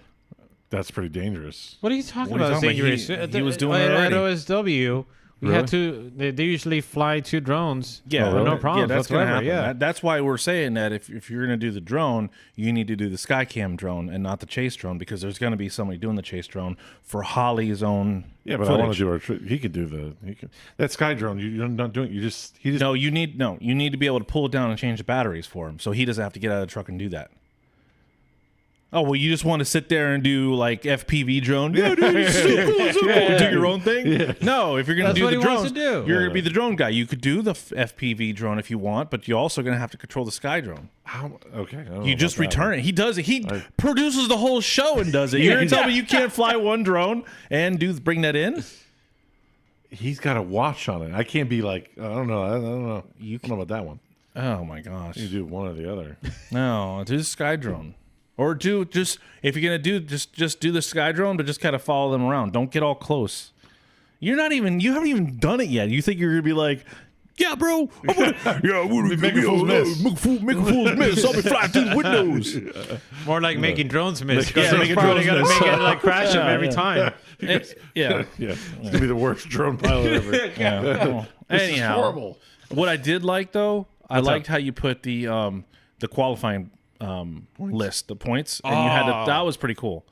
That's pretty dangerous. What are you talking What are you about? talking about? Dangerous? He was doing it at already. OSW. We Really? had to. They usually fly 2 drones. Yeah, really? No problems Yeah, that's going to whatsoever. happen. Yeah. That's why we're saying that if you're going to do the drone, you need to do the Skycam drone and not the chase drone, because there's going to be somebody doing the chase drone for Holly's own. Yeah, but I want footage. to do our. He could do that Sky drone. You're not doing. He just. No, you need to be able to pull it down and change the batteries for him, so he doesn't have to get out of the truck and do that. Oh, well, you just want to sit there and do like FPV drone? Yeah, dude, it's so cool, so cool. Do your own thing? Yeah. No, if you're going to That's do what the he drones, wants to do. you're going to be the drone guy. You could do the FPV drone if you want, but you're also going to have to control the Sky drone. How? Okay. I don't know You just about that return one. it. He does it. He produces the whole show and does it. You're going to tell me you can't fly one drone and bring that in? He's got a watch on it. I can't be like. I don't know. I don't know. You I don't know about that one. Oh, my gosh. You do one or the other. No, do the Sky drone. Or if you're gonna do just do the Sky drone, but just kind of follow them around. Don't get all close. You haven't even done it yet. You think you're gonna be like, yeah, bro, I'm gonna Make a fool's miss. Make a fool's miss. I'll be flying through the windows. More like making drones miss. Yeah, Because making probably drones gonna miss. make it like crash them every time. Yeah. Yeah, it's gonna be the worst drone pilot ever. Yeah. Well, This is anyhow, horrible. what I did like though, I liked how you put the qualifying list, the points, and you had that was pretty cool.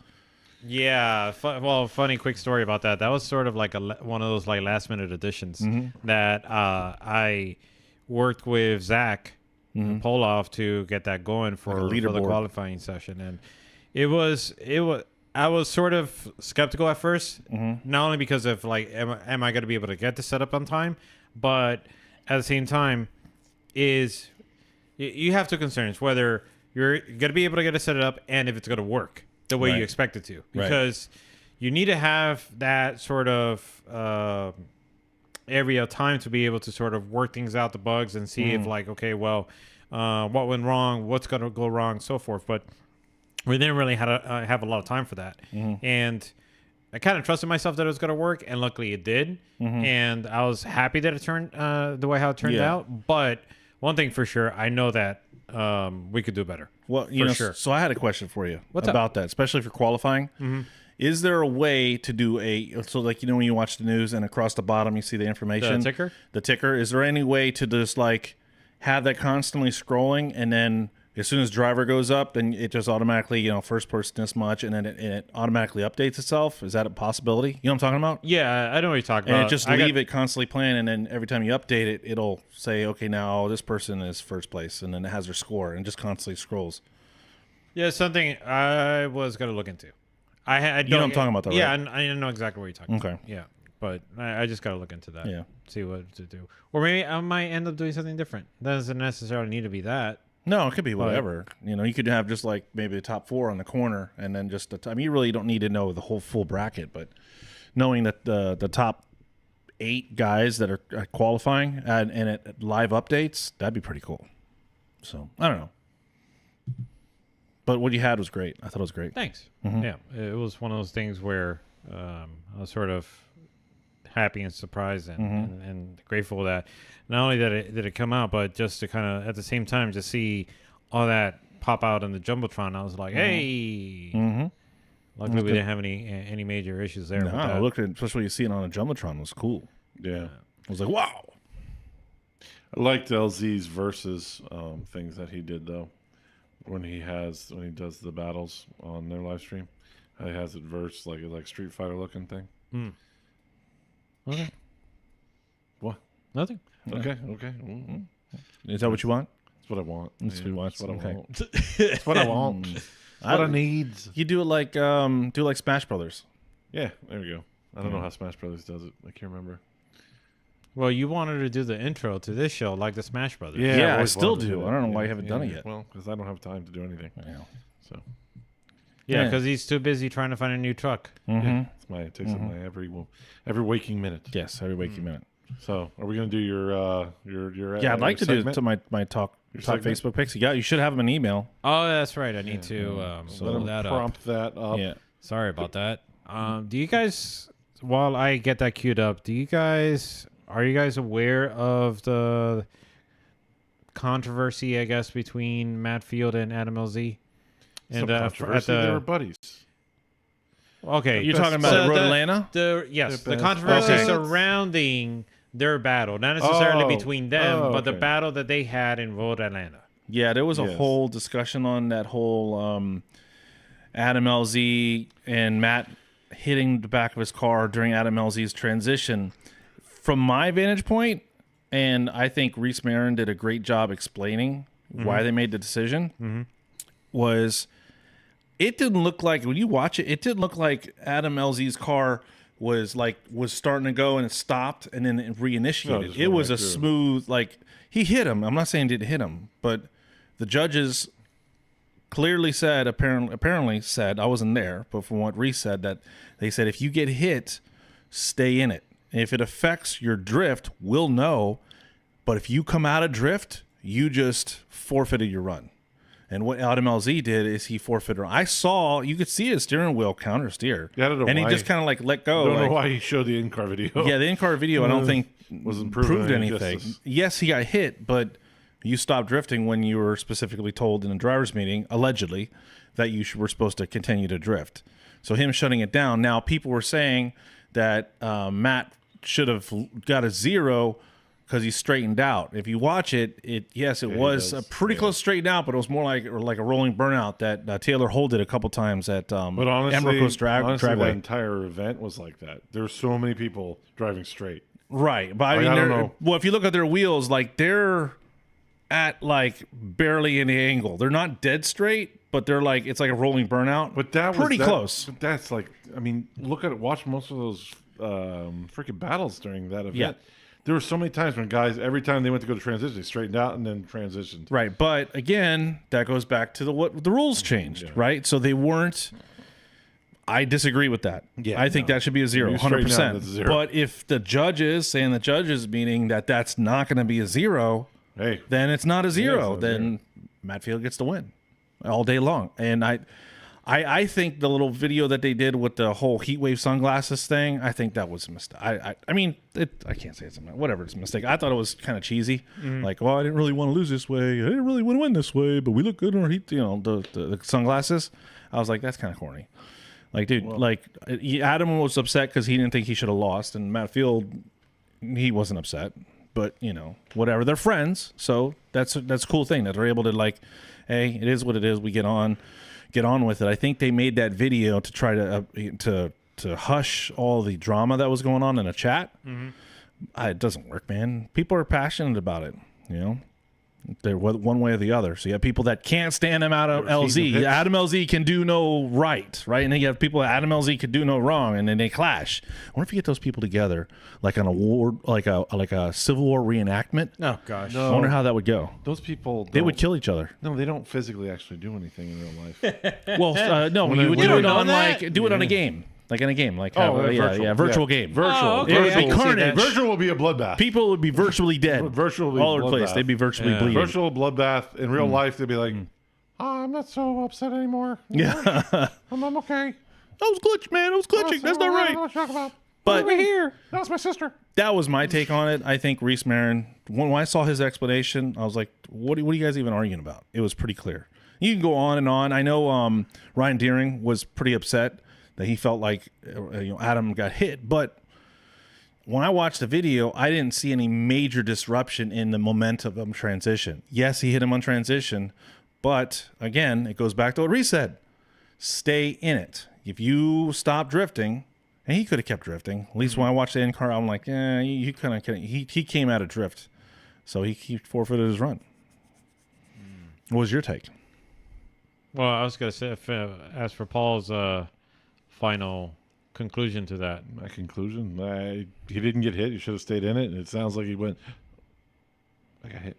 Yeah. Funny quick story about that. That was sort of like one of those like last minute additions that I worked with Zach Poloff to get that going for the leaderboard. qualifying session, and it was. I was sort of skeptical at first, not only because of like, am I going to be able to get this set up on time, but at the same time, you have two concerns: whether you're going to be able to get it set up, and if it's going to work the way you expect it to, because you need to have that sort of area of time to be able to sort of work things out, the bugs, and see if like, okay, well, what went wrong, what's going to go wrong, so forth. But we didn't really have a lot of time for that, and I kind of trusted myself that it was going to work, and luckily it did. And I was happy that it turned the way how it turned out. But one thing for sure, I know that we could do better. Well, sure. So I had a question for you What's about that, especially if you're qualifying. Is there a way to do like when you watch the news and across the bottom you see the information, The ticker? The ticker. Is there any way to just like have that constantly scrolling, and then as soon as driver goes up, then it just automatically, first person this much, and then it automatically updates itself? Is that a possibility? You know what I'm talking about? Yeah, I know what you're talking And about. it just leave it constantly playing, and then every time you update it, it'll say, okay, now this person is first place, and then it has their score, and just constantly scrolls. Yeah, something I was going to look into. I You know what I'm talking about, though, Yeah, right? I know exactly what you're talking about. Okay. Yeah, but I just got to look into that. Yeah. See what to do. Or maybe I might end up doing something different. Doesn't necessarily need to be that. No, it could be whatever. You could have just like maybe the top 4 on the corner, and then just you really don't need to know the whole full bracket, but knowing that the top 8 guys that are qualifying and it live updates, that'd be pretty cool. So I don't know, but what you had was great. I thought it was great. Thanks. Yeah, it was one of those things where I was sort of happy and surprised and grateful that not only did it come out, but just to kind of at the same time to see all that pop out in the jumbotron. I was like, hey. Luckily, we didn't have any major issues there. with No, that. look at especially you see it on a jumbotron was cool. Yeah. I was like, wow. I liked LZ's versus things that he did though. When he does the battles on their live stream, he has it verse like Street Fighter looking thing. Okay. What? Nothing. Okay. Okay. Mm-hmm. Is that what you want? That's what I want. That's what you want. That's what I Okay. want. That's what I want. That's what I need. You do it like Smash Brothers. Yeah, there we go. I don't know how Smash Brothers does it. I can't remember. Well, you wanted to do the intro to this show like the Smash Brothers. Yeah, Yeah, I've I always still wanted to do. that. I don't know why you haven't done it Yeah. yet. Well, because I don't have time to do anything. Yeah. So Yeah, Yeah. because he's too busy trying to find a new truck. Mm-hmm. it takes up my every waking minute. Yes, every waking minute. So are we gonna do your Yeah, I'd like to do segment? to my talk segment? Facebook pics. You should have them in email. Oh, that's right. I need to So load let that me up. prompt that up. Yeah. Sorry about that. Do you guys, while I get that queued up, are you guys aware of the controversy, I guess, between Matt Field and Adam LZ? Some controversy. They were buddies. Okay, You're talking about so Road Atlanta? the best controversy Okay. surrounding their battle, not necessarily Oh. between them, but the Okay. battle that they had in Road Atlanta. Yeah, there was a Yes. whole discussion on that whole Adam LZ and Matt hitting the back of his car during Adam LZ's transition. From my vantage point, and I think Reese Marin did a great job explaining why they made the decision, was it didn't look like, when you watch it, it didn't look like Adam LZ's car was starting to go and it stopped and then it reinitiated. just It went was a right through. smooth, like, he hit him. I'm not saying he didn't hit him, but the judges clearly said, apparently said, I wasn't there, but from what Reese said, that they said if you get hit, stay in it. And if it affects your drift, we'll know. But if you come out of drift, you just forfeited your run. And what Adam LZ did is he forfeited. You could see his steering wheel counter steer. Yeah, I don't know and he why. just kind of like let I go. don't know like- why he showed the in-car video. Yeah, the in-car video I don't think Wasn't proved proven any anything. justice. Yes, he got hit, but you stopped drifting when you were specifically told in a driver's meeting, allegedly, that you were supposed to continue to drift. So him shutting it down. Now, people were saying that Matt should have got a 0 because he straightened out. If you watch it, it was does. a pretty close straightened out, but it was more like a rolling burnout that Taylor Holt did a couple times at But honestly, Emerco's that driveway. entire event was like that. There were so many people driving straight. Right, but I Like, mean, I don't they're- know. well, if you look at their wheels, like they're at like barely in the angle. They're not dead straight, but they're like it's like a rolling burnout. But that was pretty that- close. But that's like, I mean, look at it. Watch most of those freaking battles during that event. Yeah. There were so many times when guys, every time they went to go to transition, they straightened out and then transitioned. Right, but again, that goes back to what the rules changed, right? So they weren't. I disagree with that. Yeah, I think no. that should be a 0, You straighten out, 100%. that's a 0. But if the judges meaning that that's not going to be a 0, Hey, then it's not a 0. not a Then Matt Field gets the win all day long. And I think the little video that they did with the whole heat wave sunglasses thing, I think that was a mistake. I mean, I can't say it's whatever, it's a mistake. I thought it was kind of cheesy. Like, well, I didn't really want to lose this way. I didn't really want to win this way, but we look good in our heat, the sunglasses. I was like, that's kind of corny. Like, dude, Adam was upset because he didn't think he should have lost, and Matt Field, he wasn't upset. But whatever, they're friends, so that's a cool thing that they're able to like, hey, it is what it is. We get on with it. I think they made that video to try to hush all the drama that was going on in the chat. It doesn't work, man. People are passionate about it. They're one way or the other. So you have people that can't stand him out of Ever seen the LZ. pics? Adam LZ can do no right? And then you have people that Adam LZ could do no wrong, and then they clash. I wonder if you get those people together, like on a war, like a Civil War reenactment. Oh gosh. I wonder how that would go. those people, They would kill each other. No, they don't physically actually do anything in real life. Well, no, When you they- would we do don't it know on that? do it on a game, like in a game, like virtual game. Virtual. Oh, okay. It would be I can see carnage. that. Virtual will be a bloodbath. People would be virtually dead. Virtually all over the place. bloodbath. They'd be virtually Yeah. bleeding. Virtual bloodbath. In real life, they'd be like, oh, I'm not so upset anymore. Yeah, I'm okay. I was glitch, man. I was glitching. That's not right. But here. That's my sister. that was my take on it. I think Reese Marin, when I saw his explanation, I was like, what are you guys even arguing about? It was pretty clear. You can go on and on. I know Ryan Deering was pretty upset that he felt like Adam got hit, but when I watched the video, I didn't see any major disruption in the momentum of transition. Yes, he hit him on transition, but again, it goes back to what Reese said. Stay in it. If you stop drifting, and he could have kept drifting. At least when I watched the in-car, I'm like, he kind of he came out of drift. So he forfeited his run. What was your take? Well, I was gonna say, as for Paul's final conclusion to that, My conclusion: he didn't get hit. He should have stayed in it. And it sounds like he went. I got hit.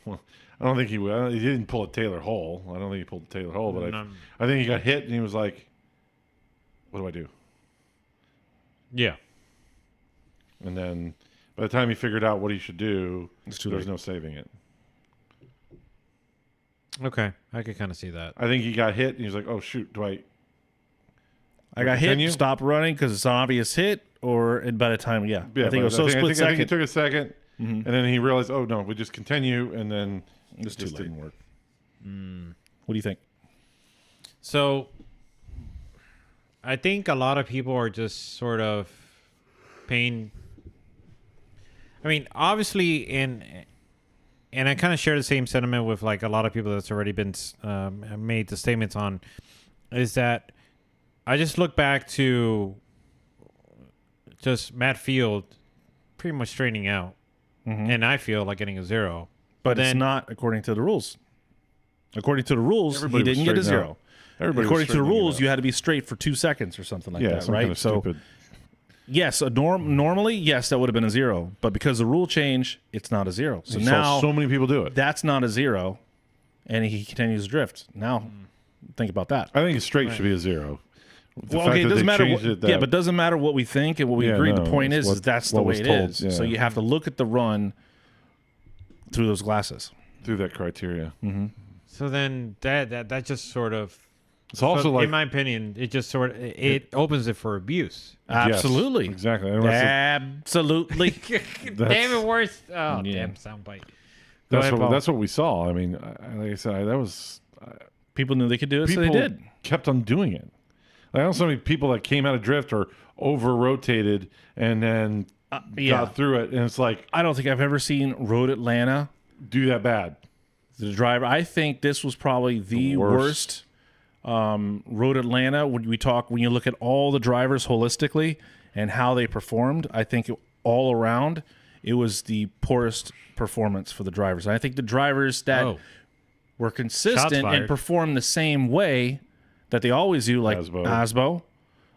Well, I don't think he didn't pull a Taylor hole. I don't think he pulled a Taylor hole, but I think he got hit and he was like, "What do I do?" yeah. And then by the time he figured out what he should do, too there's late. no saving it. Okay, I could kind of see that. I think he got hit and he was like, "Oh shoot, do I?" I got Continue? hit, stopped running because it's an obvious hit, and by the time, I think it was I split think second. he took a second, and then he realized, "Oh no, we just continue," and then it It's just too late. didn't work. What do you think? So, I think a lot of people are just sort of paying. I mean, obviously, and I kind of share the same sentiment with like a lot of people that's already been made the statements on, is that I just look back to just Matt Field pretty much straightening out, and I feel like getting a 0. But then- it's not according to the rules. According to the rules, Everybody he was didn't get a straightened 0. out. Everybody was According to the straightening it rules, out. you had to be straight for 2 seconds or something like that, some right? kind of stupid. Yes, normally, yes, that would have been a 0. But because the rule change, it's not a 0. So You now saw so many people do it. that's not a 0, and he continues to drift. Now, think about that. I think a straight should be a 0. The Well, fact okay, it that doesn't they matter. changed it But doesn't matter what we think and what we Yeah, agree. no, The point it's is what- that's the what way was it told, is. yeah. So you have to look at the run through those glasses. through that criteria. So then that just sort of, It's also so like in my opinion, it just sort of it opens it for abuse. yes, Absolutely. exactly. And Absolutely. Damn it, worse. Oh, Yeah. damn soundbite. Go ahead, Paul. that's what we saw. I mean, like I said, that was People knew they could do it, so people they did. kept on doing it. Like, I don't know so many people that came out of drift or over rotated and then got through it, and it's like I don't think I've ever seen Road Atlanta, do that bad. the driver. I think this was probably the worst Road Atlanta when you look at all the drivers holistically and how they performed. I think all around it was the poorest performance for the drivers. And I think the drivers that were consistent fired. and performed the same way that they always do, like Asbo.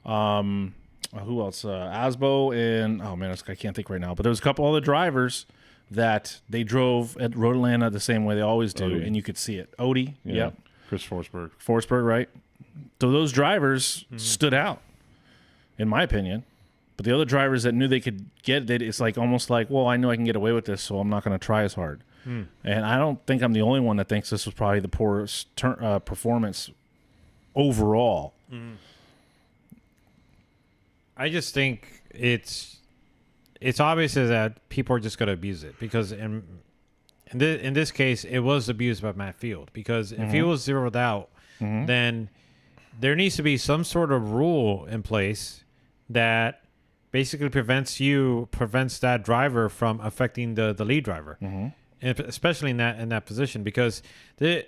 Who else? Asbo and I can't think right now. But there was a couple other drivers that they drove at Road Atlanta the same way they always do, and you could see it. Odie, yep. Chris Forsberg. Forsberg, right? So those drivers stood out, in my opinion. But the other drivers that knew they could get it, it's like almost like, well, I know I can get away with this, so I'm not going to try as hard. And I don't think I'm the only one that thinks this was probably the poorest performance overall. I just think it's obvious that people are just going to abuse it because in this case it was abused by Matt Field because if he was zeroed out, then there needs to be some sort of rule in place that basically prevents that driver from affecting the lead driver. And especially in that position, because there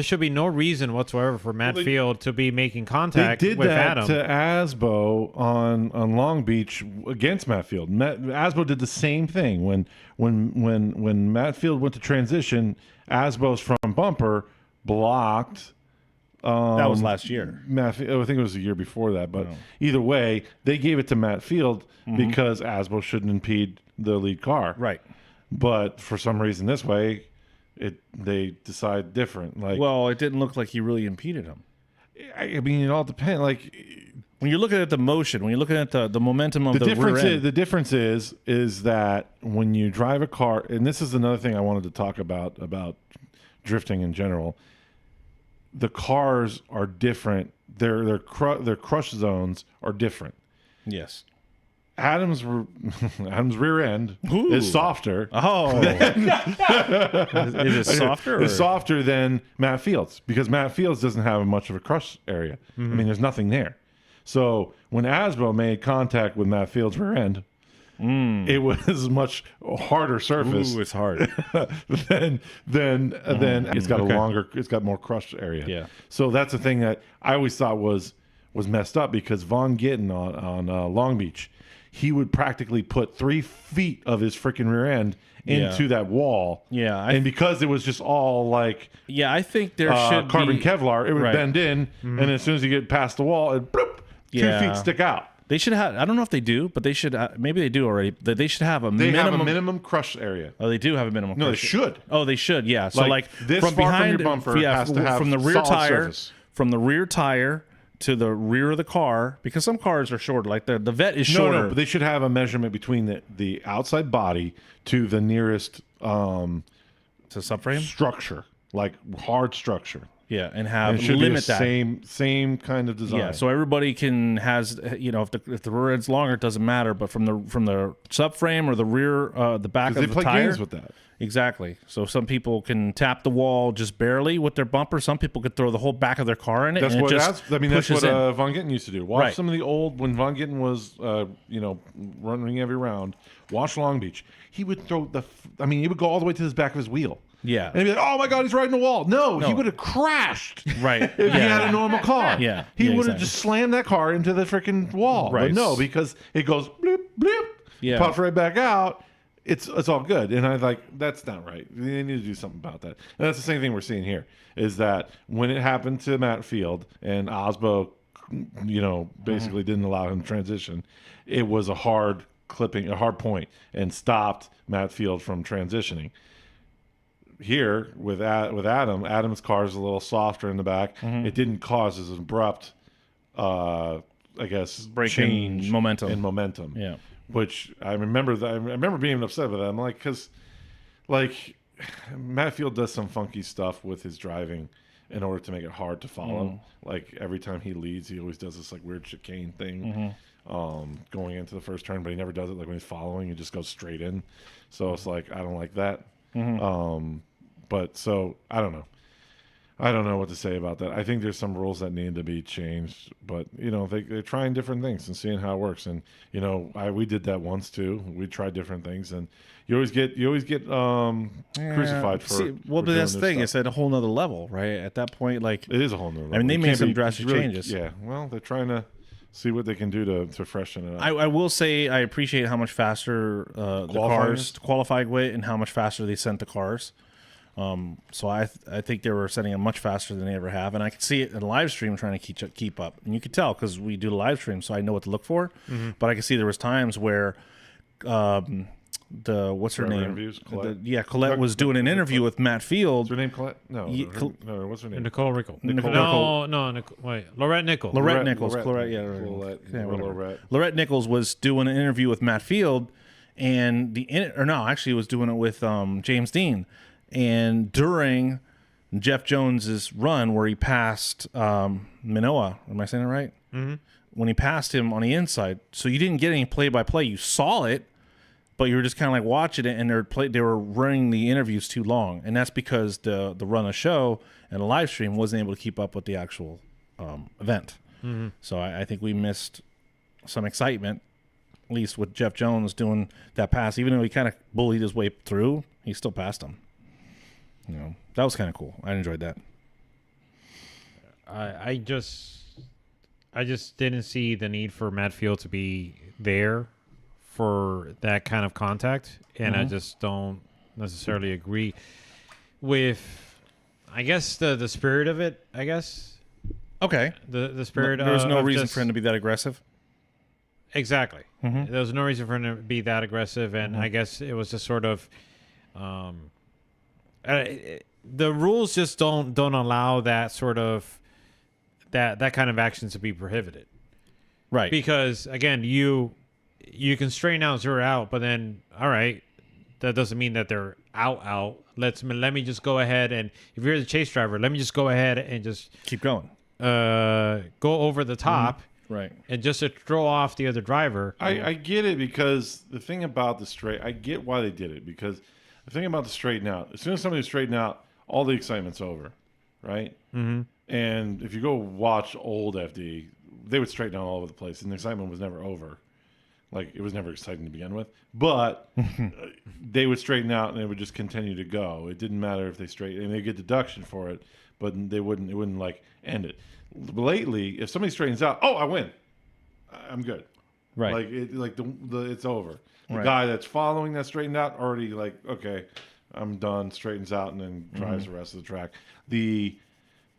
should be no reason whatsoever for Matt Field to be making contact They did with that Adam. to Asbo on Long Beach against Matt Field. Asbo did the same thing when Matt Field went to transition. Asbo's front bumper blocked. That was last year. I think it was a year before that, but either way, they gave it to Matt Field because Asbo shouldn't impede the lead car. Right. But for some reason, this way, they decide different. Like, Well, it didn't look like he really impeded him. I mean, it all depends. Like, When you're looking at the motion, when you're looking at the momentum of the the rear difference end, the difference is that when you drive a car, and this is another thing I wanted to talk about drifting in general. The cars are different. Their crush zones are different. yes. Adam's rear end is softer. Oh, is it softer? It's softer than Matt Fields because Matt Fields doesn't have much of a crush area. I mean, there's nothing there. So when Asbo made contact with Matt Fields' rear end, it was a much harder surface. Ooh, it's hard. then it's got it's got more crush area. Yeah. So that's the thing that I always thought was messed up because Von Gittin on Long Beach, he would practically put 3 feet of his freaking rear end into that wall. Yeah, and because it was just all like I think there should carbon be Kevlar, it would bend in, and as soon as you get past the wall, it 2 feet stick out. They should have. I don't know if they do, but they should. Maybe they do already. They should have a They minimum. have a minimum crush area. Oh, they do have a minimum. No, they crush. should. Oh, they should. Yeah. So like this from far behind from your bumper has to have from the rear solid tire, surface. from the rear tire to the rear of the car, because some cars are shorter. Like the Vet is shorter. No, but they should have a measurement between the outside body to the nearest to subframe. structure, like hard structure. Yeah, and And have it should limit be that. same kind of design. Yeah, so everybody has if the rear end's longer, it doesn't matter. But from the subframe or the rear, the back of they the play tire, games with that. Exactly. So some people can tap the wall just barely with their bumper. Some people could throw the whole back of their car in it. That's and what it just that's pushes what in. Von Gittin used to do. Watch Right. some of the old when Von Gittin was running every round. Watch Long Beach. He would throw he would go all the way to the back of his wheel. Yeah. And he'd be like, "Oh my God, he's riding the wall." No, he would have crashed. Right. If he had a normal car. Yeah. He Yeah, would have exactly. just slammed that car into the freaking wall. Right. But no, because it goes bloop, bloop, Yeah. pops right back out. It's all good. And I that's not right. They need to do something about that. And that's the same thing we're seeing here, is that when it happened to Matt Field and Osbo, basically didn't allow him to transition, it was a hard point, and stopped Matt Field from transitioning. Here with Adam's car is a little softer in the back. It didn't cause as abrupt, Break change in momentum. in momentum. Yeah. Which I remember. I remember being upset with that. I'm like, because Matt Field does some funky stuff with his driving in order to make it hard to follow. Like every time he leads, he always does this weird chicane thing. Going into the first turn, but he never does it when he's following. He just goes straight in. So it's I don't like that. But so I don't know. I don't know what to say about that. I think there's some rules that need to be changed, but they're trying different things and seeing how it works. And we did that once too. We tried different things, and you always get crucified for. But that's the thing. It's at a whole nother level, right? At that point, it is a whole new level. I mean, they It made can't some be- drastic really- changes. Yeah, well, they're trying to see what they can do to freshen it up. I will say I appreciate how much faster the cars qualified with, and how much faster they sent the cars. So I think they were sending them much faster than they ever have, and I could see it in live stream trying to keep up, and you could tell because we do the live stream, so I know what to look for. But I could see there was times where what's her name? Interviews, Colette. Colette was doing an interview with Matt Field. Is her name Colette? No, no. What's her name? Nicole Rickle. Nicole- Wait, Lorette Nickel. Lorette Nichols. Lorette Nichols was doing an interview with Matt Field, and it was doing it with James Dean. And during Jeff Jones's run, where he passed Minoa, am I saying it right? Mm-hmm. When he passed him on the inside, so you didn't get any play-by-play. You saw it, but you were just kind of watching it, and they were running the interviews too long, and that's because the run of show and the live stream wasn't able to keep up with the actual event. Mm-hmm. So I think we missed some excitement, at least with Jeff Jones doing that pass. Even though he kind of bullied his way through, he still passed him. That was kind of cool. I enjoyed that. I just didn't see the need for Matt Field to be there for that kind of contact, and I just don't necessarily agree with, I guess, the spirit of it. I guess. Okay. The spirit. There was no of reason just, for him to be that aggressive. Exactly. There was no reason for him to be that aggressive, and I guess it was just sort of. The rules just don't allow that sort of that kind of action to be prohibited, Right? because again you can straighten out, zero out, but then all right, that doesn't mean that they're out. Let me just go ahead, and if you're the chase driver, let me just go ahead and just Keep going. go over the top, Right. and just to throw off the other driver. I get it, because the thing about I get why they did it, because the thing about the straighten out, as soon as somebody straighten out, all the excitement's over, right? Mm-hmm. And if you go watch old FD, they would straighten out all over the place, and the excitement was never over. It was never exciting to begin with. But they would straighten out, and it would just continue to go. It didn't matter if they straighten, and they get deduction for it, but it wouldn't end it. Lately, if somebody straightens out, I win. I'm good. Right. Like it's over. The Right. guy that's following that straightened out already like, okay, I'm done, straightens out, and then drives the rest of the track. The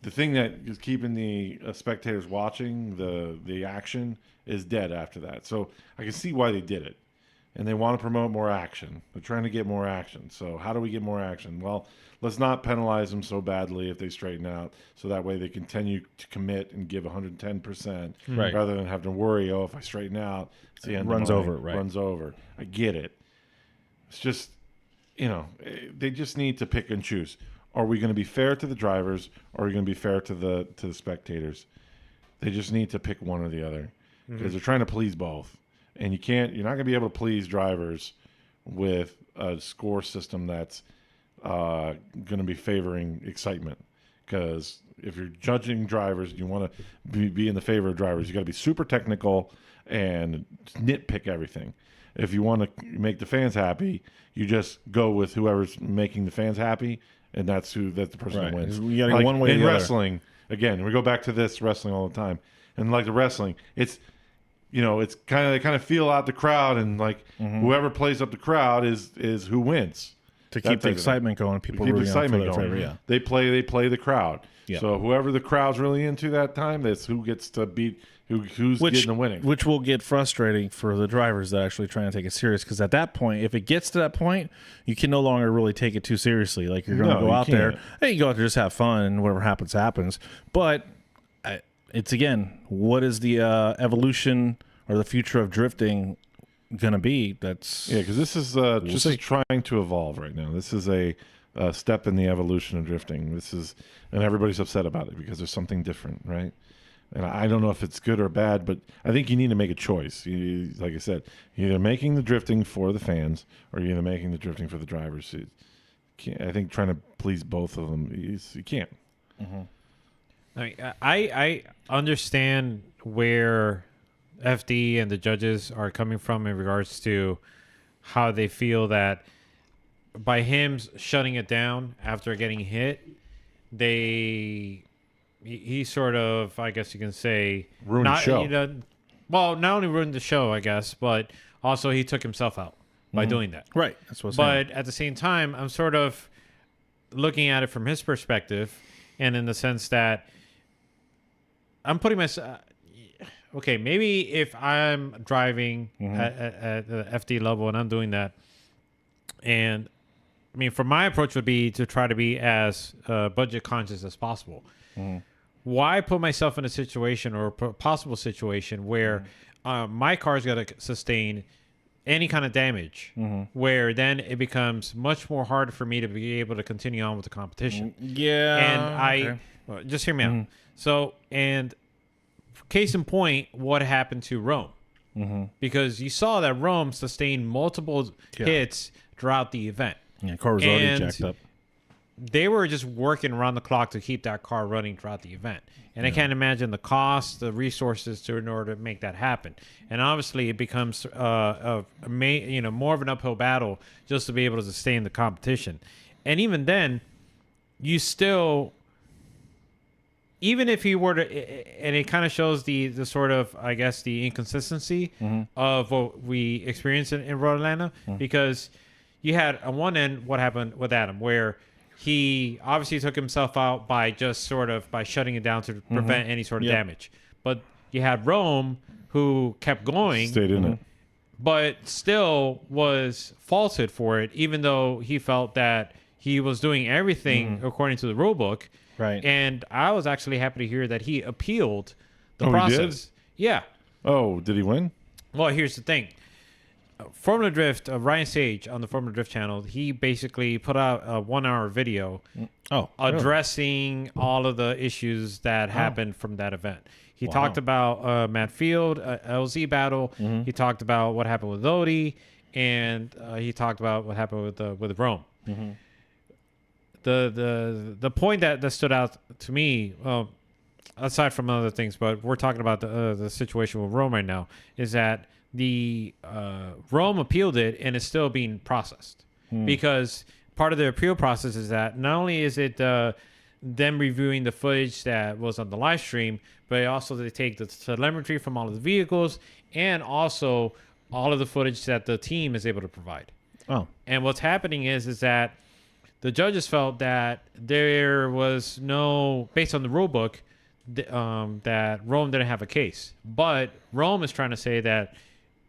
thing that is keeping the spectators watching the action is dead after that. So I can see why they did it. And they want to promote more action. They're trying to get more action. So how do we get more action? Well, let's not penalize them so badly if they straighten out, so that way they continue to commit and give 110%, Right. rather than have to worry, oh, if I straighten out, it's the end runs of over, right. runs over. I get it. It's just, they just need to pick and choose. Are we going to be fair to the drivers, or are we going to be fair to the spectators? They just need to pick one or the other, because they're trying to please both. And you're not going to be able to please drivers with a score system that's going to be favoring excitement. Because if you're judging drivers, you want to be in the favor of drivers, you got to be super technical and nitpick everything. If you want to make the fans happy, you just go with whoever's making the fans happy, and that's the person that wins. You got to go one way or in the other. wrestling. Again, we go back to this wrestling all the time, and like the wrestling, it's it's they kind of feel out the crowd, and like whoever plays up the crowd is who wins. To keep the excitement going, people keep the rooting out for excitement their going. favorite, yeah. They play the crowd. Yeah. So whoever the crowd's really into that time, that's who gets to beat who's getting the winning. Which will get frustrating for the drivers that actually trying to take it serious, because at that point, if it gets to that point, you can no longer really take it too seriously. Like, you're going to go out there, hey, you go out there, just have fun, and whatever happens, happens. But it's, again, what is the evolution or the future of drifting going to be? That's because this is just trying to evolve right now. This is a step in the evolution of drifting. And everybody's upset about it because there's something different, right? And I don't know if it's good or bad, but I think you need to make a choice. Like I said, you're either making the drifting for the fans, or you're either making the drifting for the drivers. I think trying to please both of them, you can't. I mean, I understand where FD and the judges are coming from in regards to how they feel that by him shutting it down after getting hit, he sort of, I guess you can say, ruined the show. Well, not only ruined the show, I guess, but also he took himself out by doing that. right. That's what's But at the same time, I'm sort of looking at it from his perspective, and in the sense that I'm putting myself. Okay, maybe if I'm driving at the FD level and I'm doing that, and I mean, for my approach would be to try to be as budget conscious as possible. Why put myself in a situation or a possible situation where my car's got to sustain any kind of damage, where then it becomes much more hard for me to be able to continue on with the competition? Yeah. And just hear me out. So, and case in point, what happened to Rome? Because you saw that Rome sustained multiple hits throughout the event. Yeah, car was already jacked up. They were just working around the clock to keep that car running throughout the event. And I can't imagine the cost, the resources in order to make that happen. And obviously it becomes more of an uphill battle just to be able to sustain the competition. And even then, you still, even if he were to, and it kind of shows the sort of, I guess, the inconsistency of what we experienced in Road Atlanta, because you had on one end what happened with Adam, where he obviously took himself out by just sort of by shutting it down to prevent any sort of damage. But you had Rome, who kept going, Stayed in it. but still was faulted for it, even though he felt that he was doing everything according to the rule book. Right. And I was actually happy to hear that he appealed the He process. did? Yeah. Oh, did he win? Well, here's the thing. Formula Drift, Ryan Sage on the Formula Drift channel, he basically put out a 1-hour video addressing all of the issues that happened from that event. He talked about Matt Field, LZ battle. He talked about what happened with Lodi, and he talked about what happened with Rome. The point that stood out to me, aside from other things, but we're talking about the situation with Rome right now, is that the Rome appealed it and it's still being processed, because part of the appeal process is that not only is it them reviewing the footage that was on the live stream, but also they take the telemetry from all of the vehicles and also all of the footage that the team is able to provide. Oh. And what's happening is that the judges felt that there was no, based on the rule book, that Rome didn't have a case. But Rome is trying to say that,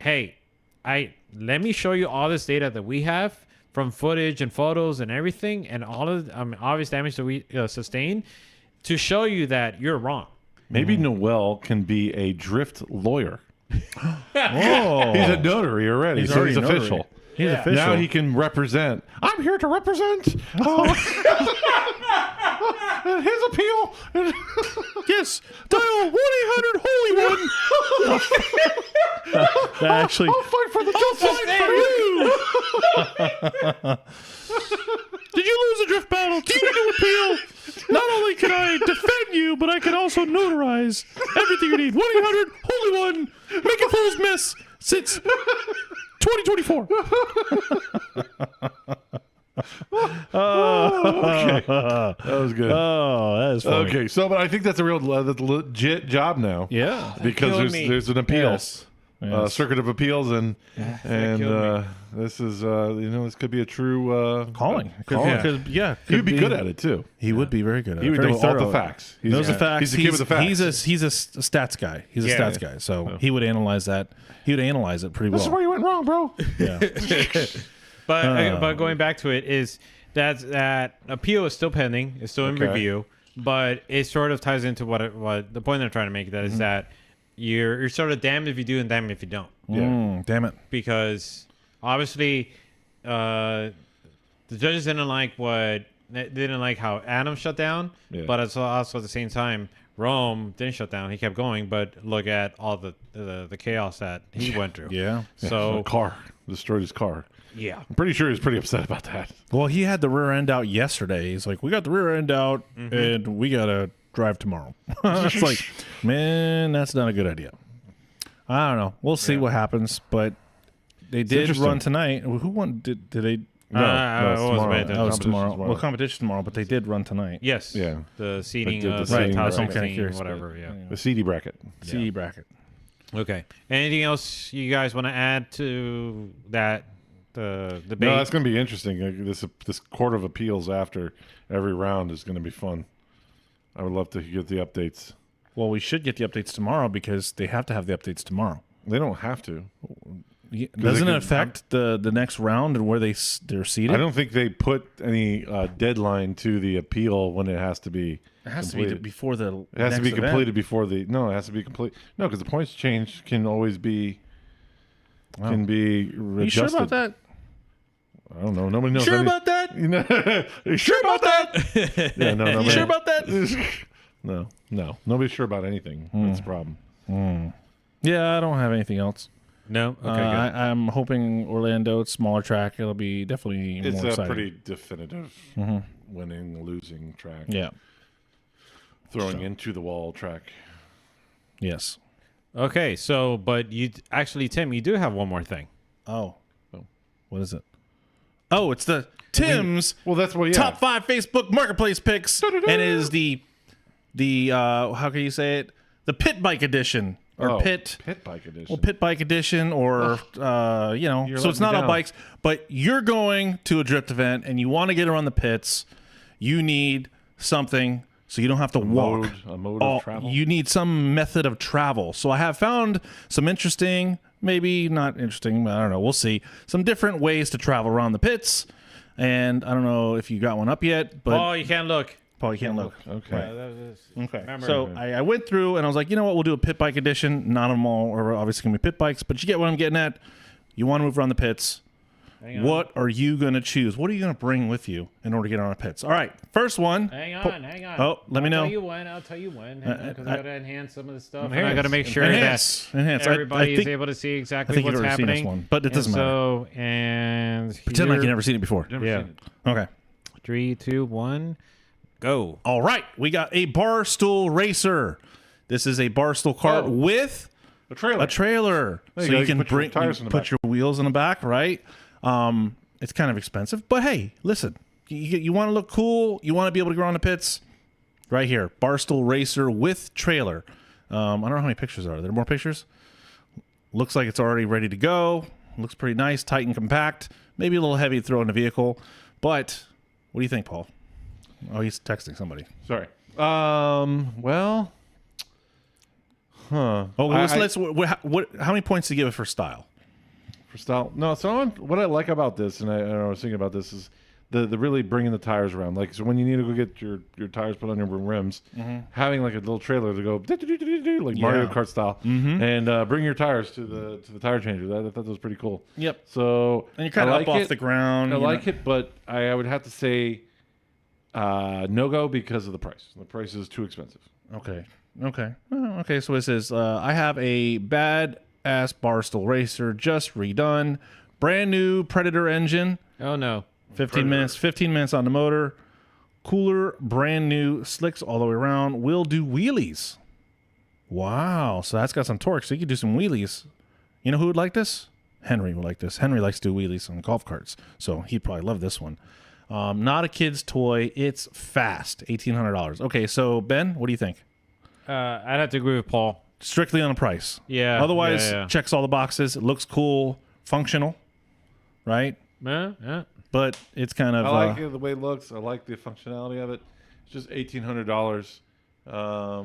hey, let me show you all this data that we have from footage and photos and everything and all of the obvious damage that we sustained to show you that you're wrong. Maybe Noel can be a drift lawyer. Oh. He's a notary already, so he's already a notary. official. He's official. Now he can represent. I'm here to represent his appeal. Yes, dial 1-800-HOLY-ONE. Actually, I'll fight for the justice for you. Did you lose a drift battle? Do you need to appeal? Not only can I defend you, but I can also notarize everything you need. 1-800-HOLY-ONE. Making fools miss since 2024. Okay. That was good. Oh, that is funny. Okay, so but I think that's a real legit job now. Yeah. Because there's an appeal. Yes. Circuit of Appeals, and this is this could be a true Calling. Yeah, he'd be good at it too. He would be very good at it. He would Very know all thorough. the facts. He knows the facts. He's the kid with the facts. He's a stats guy. He's a stats guy. So he would analyze that. He would analyze it pretty well. This is where you went wrong, bro. Yeah. But going back to it is that appeal is still pending. It's still in review, but it sort of ties into what the point they're trying to make. That is that you're sort of damned if you do and damned if you don't. Damn it. Because obviously, the judges didn't like how Adam shut down, but it's also at the same time Rome didn't shut down. He kept going, but look at all the chaos that he went through. Yeah. So car destroyed his car. Yeah. I'm pretty sure he was pretty upset about that. Well, he had the rear end out yesterday. He's like, we got the rear end out, and we got to drive tomorrow. It's like, man, that's not a good idea. I don't know. We'll see what happens, but they did run tonight. Who won? Did they? No, That was tomorrow. Well, competition tomorrow, but they did run tonight. Yes. Yeah. The seating, the seating seating top bracket. 16, Curious, whatever. Yeah. The CD bracket. CE bracket. Okay. Anything else you guys want to add to that debate? No, that's going to be interesting. This Court of Appeals after every round is going to be fun. I would love to get the updates. Well, we should get the updates tomorrow because they have to have the updates tomorrow. They don't have to. Doesn't it affect the next round and where they're seated? I don't think they put any deadline to the appeal when it has to be. It has completed. to be before the. It has to be next completed event. before the. No, it has to be complete. No, because the points change can always be. Can be adjusted. You sure about that? I don't know. Nobody knows. Sure about that? You know, you sure about that? Yeah, no, You sure about that? No. Nobody's sure about anything. That's the problem. Yeah, I don't have anything else. No? Okay, good. I'm hoping Orlando, it's smaller track. It'll be definitely It's more a exciting. pretty definitive winning, losing track. Yeah. Throwing into the wall track. Yes. Okay, so, but you actually, Tim, you do have one more thing. Oh. What is it? Oh, it's the Tim's Well, that's what. Yeah. top 5 Facebook Marketplace picks, and it is the how can you say it? The Pit Bike Edition or Pit Bike Edition. Well, Pit Bike Edition, or so it's not all down. bikes, but you're going to a drift event and you want to get around the pits. You need something so you don't have to walk. A mode of travel. You need some method of travel. So I have found some interesting, maybe not interesting, but I don't know. We'll see. Some different ways to travel around the pits. And I don't know if you got one up yet, but Oh, you can't look. Paul, you can't look. Okay. Okay. Remember. So I went through and I was like, you know what? We'll do a pit bike edition. Not them all are obviously going to be pit bikes, but you get what I'm getting at. You want to move around the pits. Hang on. What are you going to choose? What are you going to bring with you in order to get on the pits? All right. First one. Hang on. Oh, let me know. I'll tell you when. Because I got to enhance some of the stuff. And I Enhance. got to make sure Enhance. that everybody is able to see I exactly think you've what's already seen happening. this one, but it doesn't matter. So, and Pretend like here- you've never seen it before. Yeah. Okay. 3, 2, 1, go. All right. We got a bar stool racer. This is a bar stool cart with A trailer. a trailer, There so you go. you You can can put your bring tires in the put back. your wheels in the back, right? It's kind of expensive, but hey, listen, you want to look cool, you want to be able to go on the pits. right here. Barstool Racer with trailer. I don't know how many pictures are there. More pictures? Looks like it's already ready to go. Looks pretty nice, tight and compact. Maybe a little heavy to throw in the vehicle. But what do you think, Paul? Oh, he's texting somebody. Sorry. Well. Huh. Oh, how many points do you give it for style? For style? No, so what I like about this, and I was thinking about this, is the really bringing the tires around. Like, so when you need to go get your tires put on your rims, having like a little trailer to go like Mario Kart style, and bring your tires to the tire changer. I thought that was pretty cool. Yep. So And you're kind of up off the ground. I like it, but I would have to say no go because of the price. The price is too expensive. Okay. Okay. So it says, I have a bad ass Barstool Racer just redone, brand new Predator engine. Oh no. 15 minutes on the motor. Cooler, brand new slicks all the way around. Will do wheelies. Wow. So that's got some torque. So you could do some wheelies. You know who would like this? Henry would like this. Henry likes to do wheelies on golf carts. So he'd probably love this one. Not a kid's toy. It's fast. $1,800. Okay. So Ben, what do you think? I'd have to agree with Paul. Strictly on the price. Yeah. Otherwise, checks all the boxes. It looks cool, functional, right? Yeah. But it's kind of. I like it, the way it looks. I like the functionality of it. It's just $1,800. A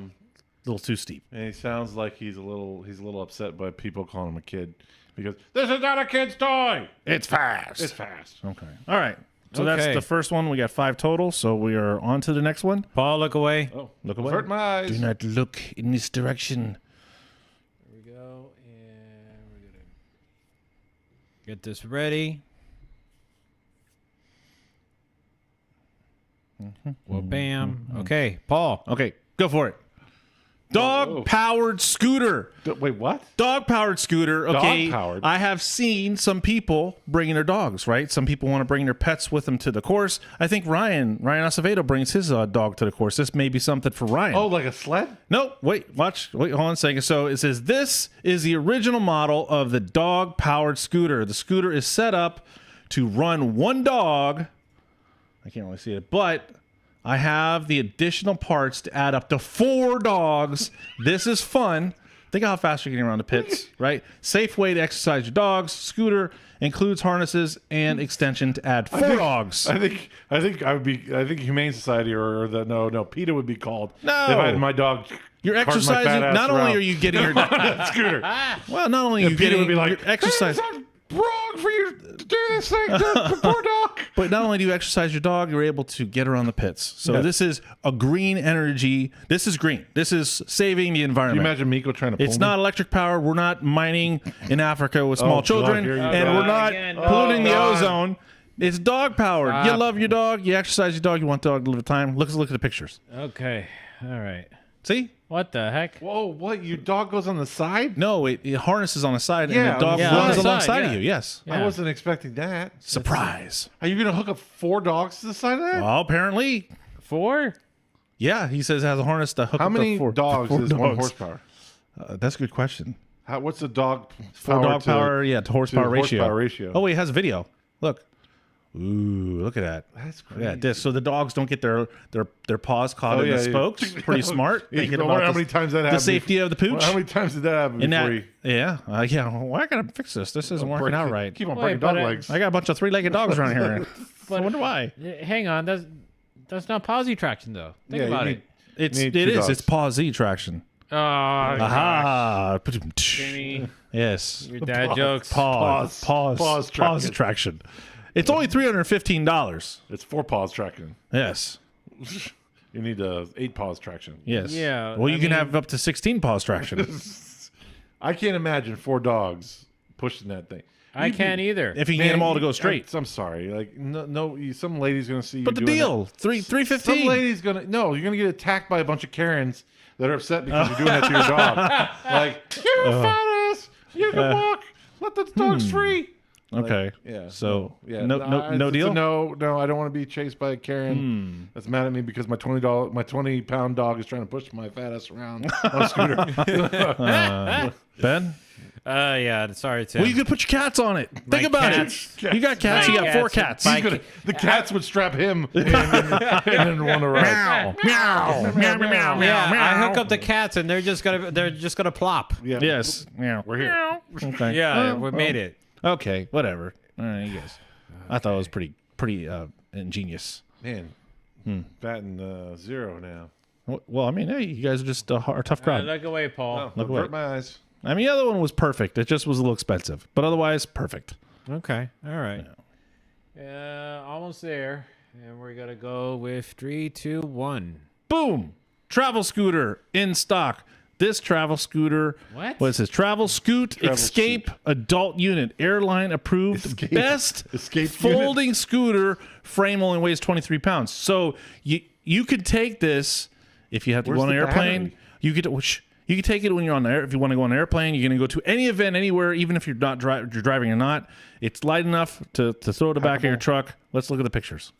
little too steep. And he sounds like he's a little upset by people calling him a kid because this is not a kid's toy. It's fast. It's fast. Okay. All right. So that's the first one. We got 5 total. So we are on to the next one. Paul, look away. Oh, Look away. hurt my eyes. Do not look in this direction. There we go, and we're gonna get this ready. Well, bam. Okay, Paul. Okay, go for it. Dog-powered scooter. Wait, what? Dog-powered scooter. Okay, Dog-powered? I have seen some people bringing their dogs, right? Some people want to bring their pets with them to the course. I think Ryan Acevedo brings his dog to the course. This may be something for Ryan. Oh, like a sled? No, wait, hold on a second. So it says this is the original model of the dog-powered scooter. The scooter is set up to run one dog. I can't really see it, but I have the additional parts to add up to 4 dogs. This is fun. Think of how fast you're getting around the pits, right? Safe way to exercise your dogs. Scooter includes harnesses and extension to add 4 dogs. I think Humane Society or the no PETA would be called. No. If I had my dog. You're cart my exercising. fat ass Not only around are you getting your on that scooter. well, not only are you PETA getting would be like your exercise. It's wrong for you to do this thing to the poor dog. But not only do you exercise your dog, you're able to get her on the pits. So this is a green energy. This is green. This is saving the Can environment. you imagine Miko trying to pull It's me? not electric power. We're not mining in Africa with small God, children, here you and go. we're not Again. polluting the God. ozone. It's dog powered. You love your dog. You exercise your dog. You want the dog to live a time. Look at the pictures. Okay. All right. See? What the heck? Whoa, what? Your dog goes on the side? No, it harnesses on the side, Yeah, and the dog yeah, on runs the alongside side, of yeah. you. Yes. Yeah. I wasn't expecting that. Surprise. Are you going to hook up 4 dogs to the side of that? Well, apparently, 4? yeah. He says it has a harness to hook How up to many 4 dogs four is 1 dogs. horsepower? That's a good question. What's the dog 4 dog to- power, to horsepower ratio. horsepower ratio. Oh, wait, it has a video. Look. Ooh, look at that. That's crazy. Yeah, this so the dogs don't get their paws caught Oh, in yeah, the yeah. spokes. Pretty smart. Yeah, Thinking I wonder about how the- many times that the happened. safety of the pooch. How many times did that happen And before that, you yeah, well, I gotta fix this. This isn't working out right. Keep on Wait, breaking but dog I- legs. I got a bunch of 3-legged dogs around here. I wonder why. Hang on. That's not posi traction though. Think Yeah, you about need- it. It two is. dogs. It's paw Z traction. Oh, Aha! Jimmy, Yes. your dad jokes. Pause. Pause Pause traction. It's only $315. It's 4 paws traction. Yes. You need 8 paws traction. Yes. Yeah, Well, you I can mean- have up to 16 paws traction. I can't imagine 4 dogs pushing that thing. I can't either. if you can get them all to go straight. I'm sorry. Like some lady's gonna see you. But the doing deal, that. $315. Some lady's gonna you're gonna get attacked by a bunch of Karens that are upset because you're doing that to your dog. Like you fat ass, you can walk. Let the dogs free. Okay. Yeah. So yeah, no it's a deal. no. I don't want to be chased by a Karen that's mad at me because my $20 dog is trying to push my fat ass around on a scooter. Ben, Yeah. Sorry, Tim. well, you could put your cats on it. My Think about cats- it. You got cats. my You got 4 cats- cats. my- The cats would strap him and then want to ride. Meow, meow, meow, meow, Yeah, meow. I hook up the cats and they're just gonna plop. Yeah. Yes. Meow. We're here. Okay. Yeah, we made it. Okay. Whatever. All right, you guys. I thought it was pretty ingenious. Man, batting 0 now. Well, I mean, hey, you guys are just a tough crowd. Look away, Paul. Oh, Look hurt away. my eyes. I mean, the other one was perfect. It just was a little expensive, but otherwise perfect. Okay. All right. Almost there. And we're gonna go with 3, 2, 1. Boom! Travel scooter in stock. This travel scooter, What? is this? Travel Scoot Escape Adult Unit, airline approved, Escape. best Escape folding scooter. Frame only weighs 23 pounds. So you could take this if you have to Where's go on an the airplane. battery? You could take it when you're on the air. If you want to go on an airplane, you're going to go to any event anywhere, even if you're not you're driving or not. It's light enough to throw it in the back of your truck. Let's look at the pictures.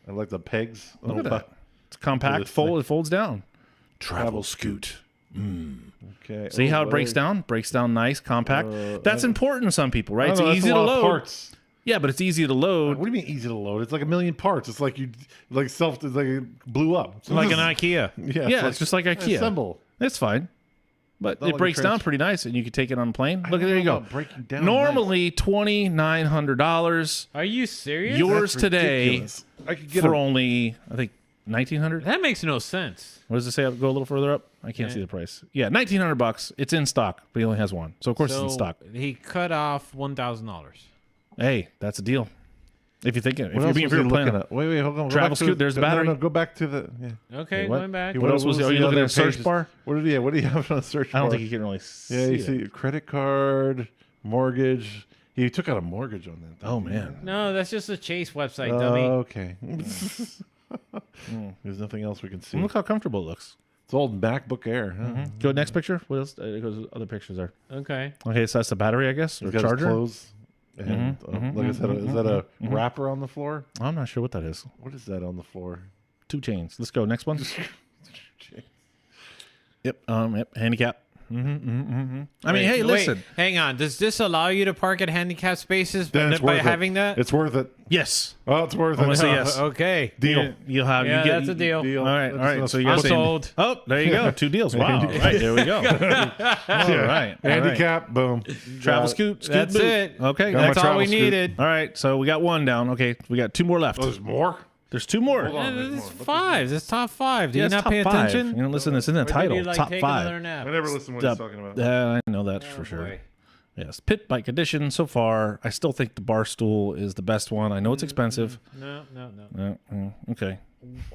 I like the pegs. Look at that. It's compact. this thing. It folds down. Travel Scoot. Okay. See how it breaks down? Breaks down nice, compact. That's important to some people, right? It's easy to load. Parts. Yeah, but it's easy to load. What do you mean easy to load? It's like a million parts. It's like it's like it blew up. So Like this an is- IKEA. Yeah, it's just like IKEA. Assemble. It's fine. But Not it like breaks a down trench. pretty nice, and you can take it on a plane. Look, don't there you know go. about breaking down Normally $2,900. Are you serious? Yours That's today ridiculous. I could get for only, I think, $1,900. That makes no sense. What does it say? Go a little further up. I can't see the price. Yeah, $1,900. It's in stock, but he only has one, so of course it's in stock. He cut off $1,000. Hey, that's a deal. If you're thinking, if What you're else being was he planning, looking at? Wait, hold on. Go Travel back to scoot, there's the no, battery. No, go back to the. Yeah. Okay, what? going back. What else was he? Are you looking at a search bar? What did he have on a search I bar? don't think you can really see. Yeah, you it. see credit card, mortgage. He took out a mortgage on that. Oh man. No, that's just a Chase website, dummy. Okay. There's nothing else we can see. Look how comfortable it looks. It's old MacBook Air. Huh? Go next picture. What else? Goes other pictures there. Okay. Okay, so that's the battery, I guess, or He's got his charger. clothes. And like I said, is that a wrapper on the floor? I'm not sure what that is. What is that on the floor? 2 chains. Let's go. Next one. Yep. Yep. Handicap. I mean, hey, listen. Hang on. Does this allow you to park at handicap spaces Then it's by worth having it. that? It's worth it. Yes. Oh, it's worth I'm it. gonna say yes. Okay. Deal. You'll have. Yeah, you get, that's a deal. Deal. All right. All right. So you I'm guys saying- sold. Oh, there you go. 2 deals. Wow. All right. There we go. All right. Handicap. Boom. Travel scoot. That's boot. it. Okay. Got my That's all travel we scoot. needed. All right. So we got 1 down. Okay. We got 2 more left. Oh, there's more? There's 2 more. It's 5. It's top 5. Do you it's not top pay 5. attention? You know, listen, it's in the Or did title. you, like, Top take 5. another nap? I never listen to what he's talking about. I know that for sure. Boy. Yes, pit bike edition. So far, I still think the bar stool is the best one. I know it's expensive. No. Okay.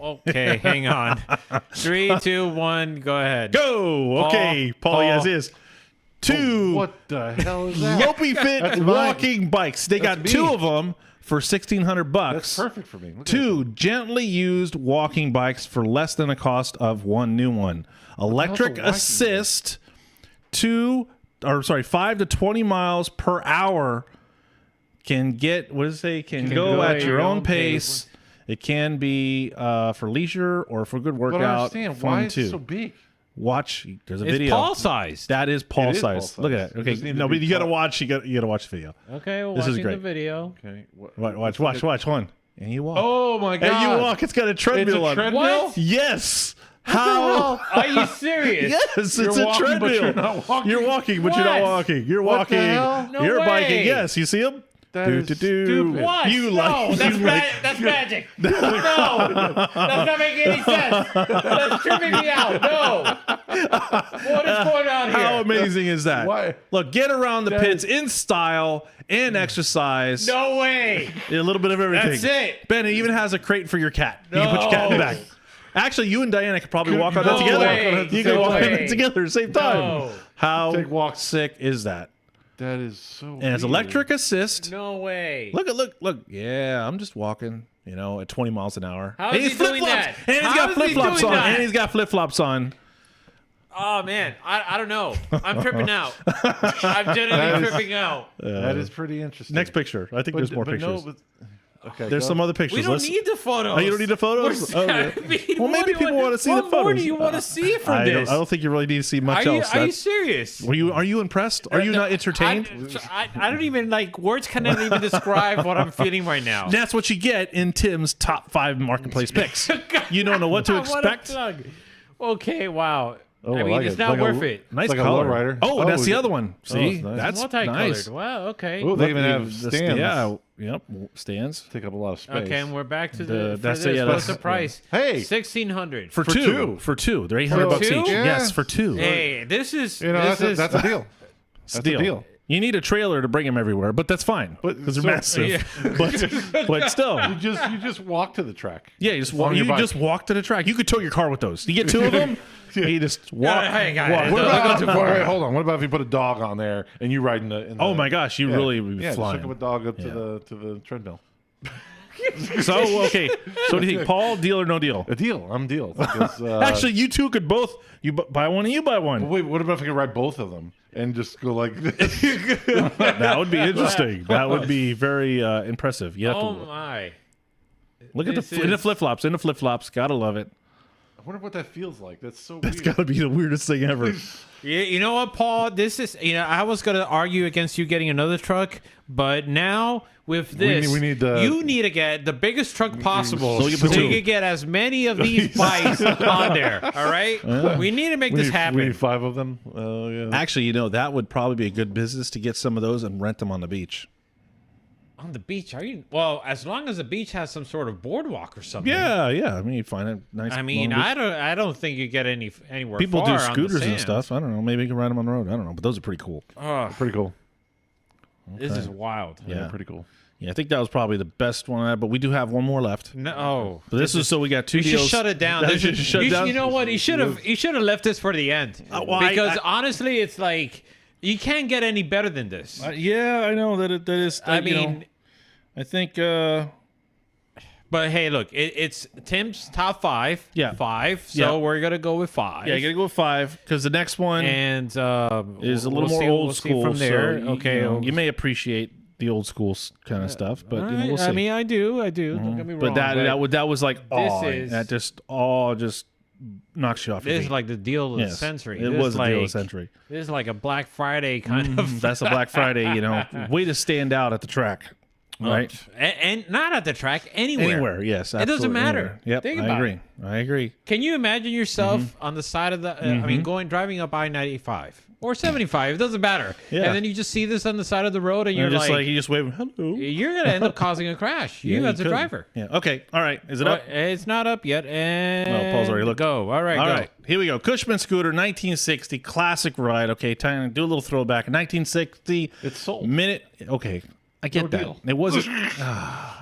Okay, hang on. 3, 2, 1. Go ahead. Go. Okay, Paul. Yes, is 2 What the hell is that? Lopey Fit walking bikes. They got That's 2 me. of them for $1,600 bucks. That's perfect for me. Look at 2 gently used walking bikes for less than the cost of 1 new one. Electric walking assist. 5 to 20 miles per hour. Can get what does it say? Can go at your own pace. It can be for leisure or for good But I workout. understand. Fun Why is too. it so big? Watch. There's a It's video. Paul sized. That is Paul It is size. Paul Look size. at that. It Okay, just needs no, to but be you gotta Paul. watch. You gotta watch the video. Okay, we're This is watching great. the video. Okay. Watch one. And you walk. Oh my god. and you walk. It's got a treadmill on. it. treadmill? What? Yes. How? Are you serious? Yes, it's You're a walking, but treadmill. you're not walking. You're walking, but you're not What? walking. You're What the walking. hell? No You're way. biking. Yes, you see him? That is stupid. What? You no, like? that's, you like that's magic. No, that's not making any sense. That's tripping me out. No. What is going on here? how amazing is that? Why? Look, get around the pits in style and exercise. No way. A little bit of everything. That's it. Ben, it even has a crate for your cat. You can put your cat in the No. back. Actually, you and Diana could probably walk on No that together. way. You can No walk on way. it together at the same time. No. How Take walks. sick is that? That is so And it's weird. electric assist. No way. Look. Yeah, I'm just walking, at 20 miles an hour. How And is he's he doing flip-flops. that? And he's How got is he flip-flops doing on. that? And he's got flip-flops on. Oh man, I don't know. I'm tripping out. I'm genuinely tripping out. That is pretty interesting. Next picture. I think there's more pictures. Okay, There's some other pictures. We don't need the photos. Oh, you don't need the photos? Well, maybe people want to see the photos. What more do you want to see from this? I don't think you really need to see much else. Are you serious? Are you impressed? Are you not entertained? I don't even words cannot even describe what I'm feeling right now. That's what you get in Tim's top 5 marketplace picks. You don't know what to expect. Okay, wow. Oh, I I mean, like it's it. not Like worth it. Nice like a color. lowrider. Oh, that's the yeah. other one. See, it's nice. that's Multicolored. nice. Wow. Okay. Oh, they even Look, have the stands. Yeah. Yep. Stands Take up a lot of space. Okay, and we're back to that's that's it, yeah, What's the that's- price? Hey! 1,600 for two. two. For two. They're $800 two? each. Yeah. Yes, for two. Hey, this is You know, that's a deal. That's Steal. a deal. You need a trailer to bring them everywhere, but that's fine because they're so- massive. But still, You just walk to the track. yeah, you just On walk. your You bike. just walk to the track. You could tow your car with those. You get 2 of them. You just walk. Hey, guys, walk. What Don't about, go too far. wait, hold on. What about if you put a dog on there and you ride in the? Oh my gosh, you really would be just flying. hook up a dog up Yeah. to the treadmill. So okay, so what do you think, Paul? Deal or no deal? A deal. I'm deal. Because, Actually, you two could both. You buy one and you buy one. wait. What about if I could ride both of them and just go like this? That would be interesting. That would be very impressive. You have Oh to my. look at this in the is- flip flops. In the flip flops, gotta love it. I wonder what that feels like. That's so It's weird. gotta be the weirdest thing ever. Yeah, you know what, Paul? This is, I was going to argue against you getting another truck, but now with this, we need you need to get the biggest truck possible So you can put so two. you can get as many of these bikes on there, all right? We need to make this we happen. need 5 of them. Oh yeah. Actually, that would probably be a good business to get some of those and rent them on the beach. On the beach, are you? Well, as long as the beach has some sort of boardwalk or something. Yeah. I mean, you find a nice. I mean, long beach. I don't think you get anywhere. People far do on the scooters and sand. stuff. I don't know. Maybe you can ride them on the road. I don't know, but those are pretty cool. Pretty cool. This is wild. Yeah. Pretty cool. Yeah, I think that was probably the best one. But we do have one more left. No. But this is so we got 2 You deals. should shut it down. That This should is- shut you, down. you know what? You should have left this for the end. well, because I- honestly, it's like you can't get any better than this. Yeah, I know that is. I mean, I think. but hey, look, it's Tim's top 5. Yeah. 5. So Yeah. we're gonna go with 5. Yeah, you gotta go with 5 because the next one and is a little we'll more see- old we'll see school. from there. So Okay. you may appreciate the old school kind of stuff, but Alright, we'll see. I mean, I do. Don't get me wrong. but that was like is- that just knocks you off. your this is feet. like the deal of the Yes, century. It This was is a deal of the like- century. This is like a Black Friday kind of. That's a Black Friday, way to stand out at the track, right? And not at the track, anywhere. Anywhere, yes. It doesn't absolutely, matter. anywhere. Yep, Think I about agree. it. I agree. Can you imagine yourself on the side of the? I mean, driving up I-95 or 75. It doesn't matter. Yeah. And then you just see this on the side of the road, and you're You're just like, like you just wave hello. you're gonna end up causing a crash. Yeah, you as a could. driver. Yeah. Okay. All right. Is it up? It's not up yet. And Oh, Paul's already looked. Go. All right. All go. right, here we go. Cushman scooter, 1960, classic ride. Okay, time to do a little throwback. 1960. It's sold. Minute. Okay, I get No that. deal. It wasn't.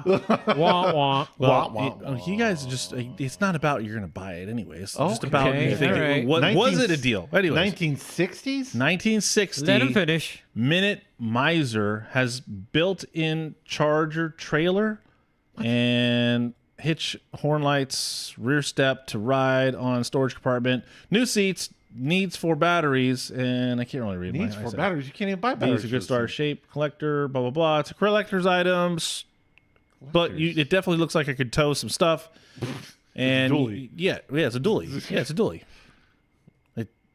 Wah wah. Well, you guys just. It's not about you're going to buy it anyway. It's just about Okay, you think. all right. Was it a deal? Anyways, 1960s. 1960. Let him finish. Minute Miser has built-in charger trailer and hitch, horn lights, rear step to ride on storage compartment, new seats, needs 4 batteries, and I can't really read Needs my 4 eyesight. batteries. You can't even buy batteries. Needs a good starter shape, collector, blah blah blah. It's a collector's items, but it definitely looks like I could tow some stuff. And dually. yeah, it's a dually. Yeah, it's a dually.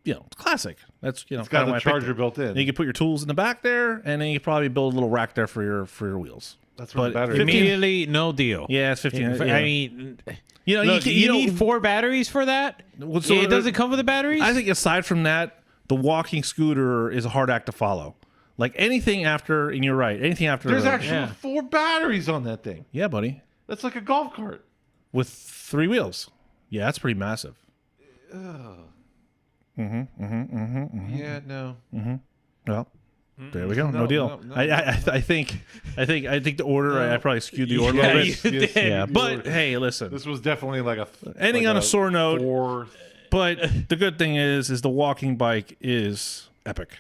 It's classic. That's It's kinda got why the I picked charger it. built in. And you can put your tools in the back there, and then you can probably build a little rack there for your wheels. That's where the but battery. 15 Immediately, no deal. Yeah, it's 15. Yeah. I mean, Look, you need 4 batteries for that. Well, so It doesn't come with the batteries. I think aside from that, the walking scooter is a hard act to follow. Like anything after, and you're right, anything after. There's actually Yeah. 4 batteries on that thing. Yeah, buddy, That's like a golf cart. with 3 wheels. Yeah, that's pretty massive. Yeah, no. Well, there we go. No, No, deal. no. I think the order. I probably skewed the order a Yeah, little you bit. did. Yeah, but hey, listen. This was definitely like a. Ending like on a sore note. 4. But the good thing is the walking bike is epic.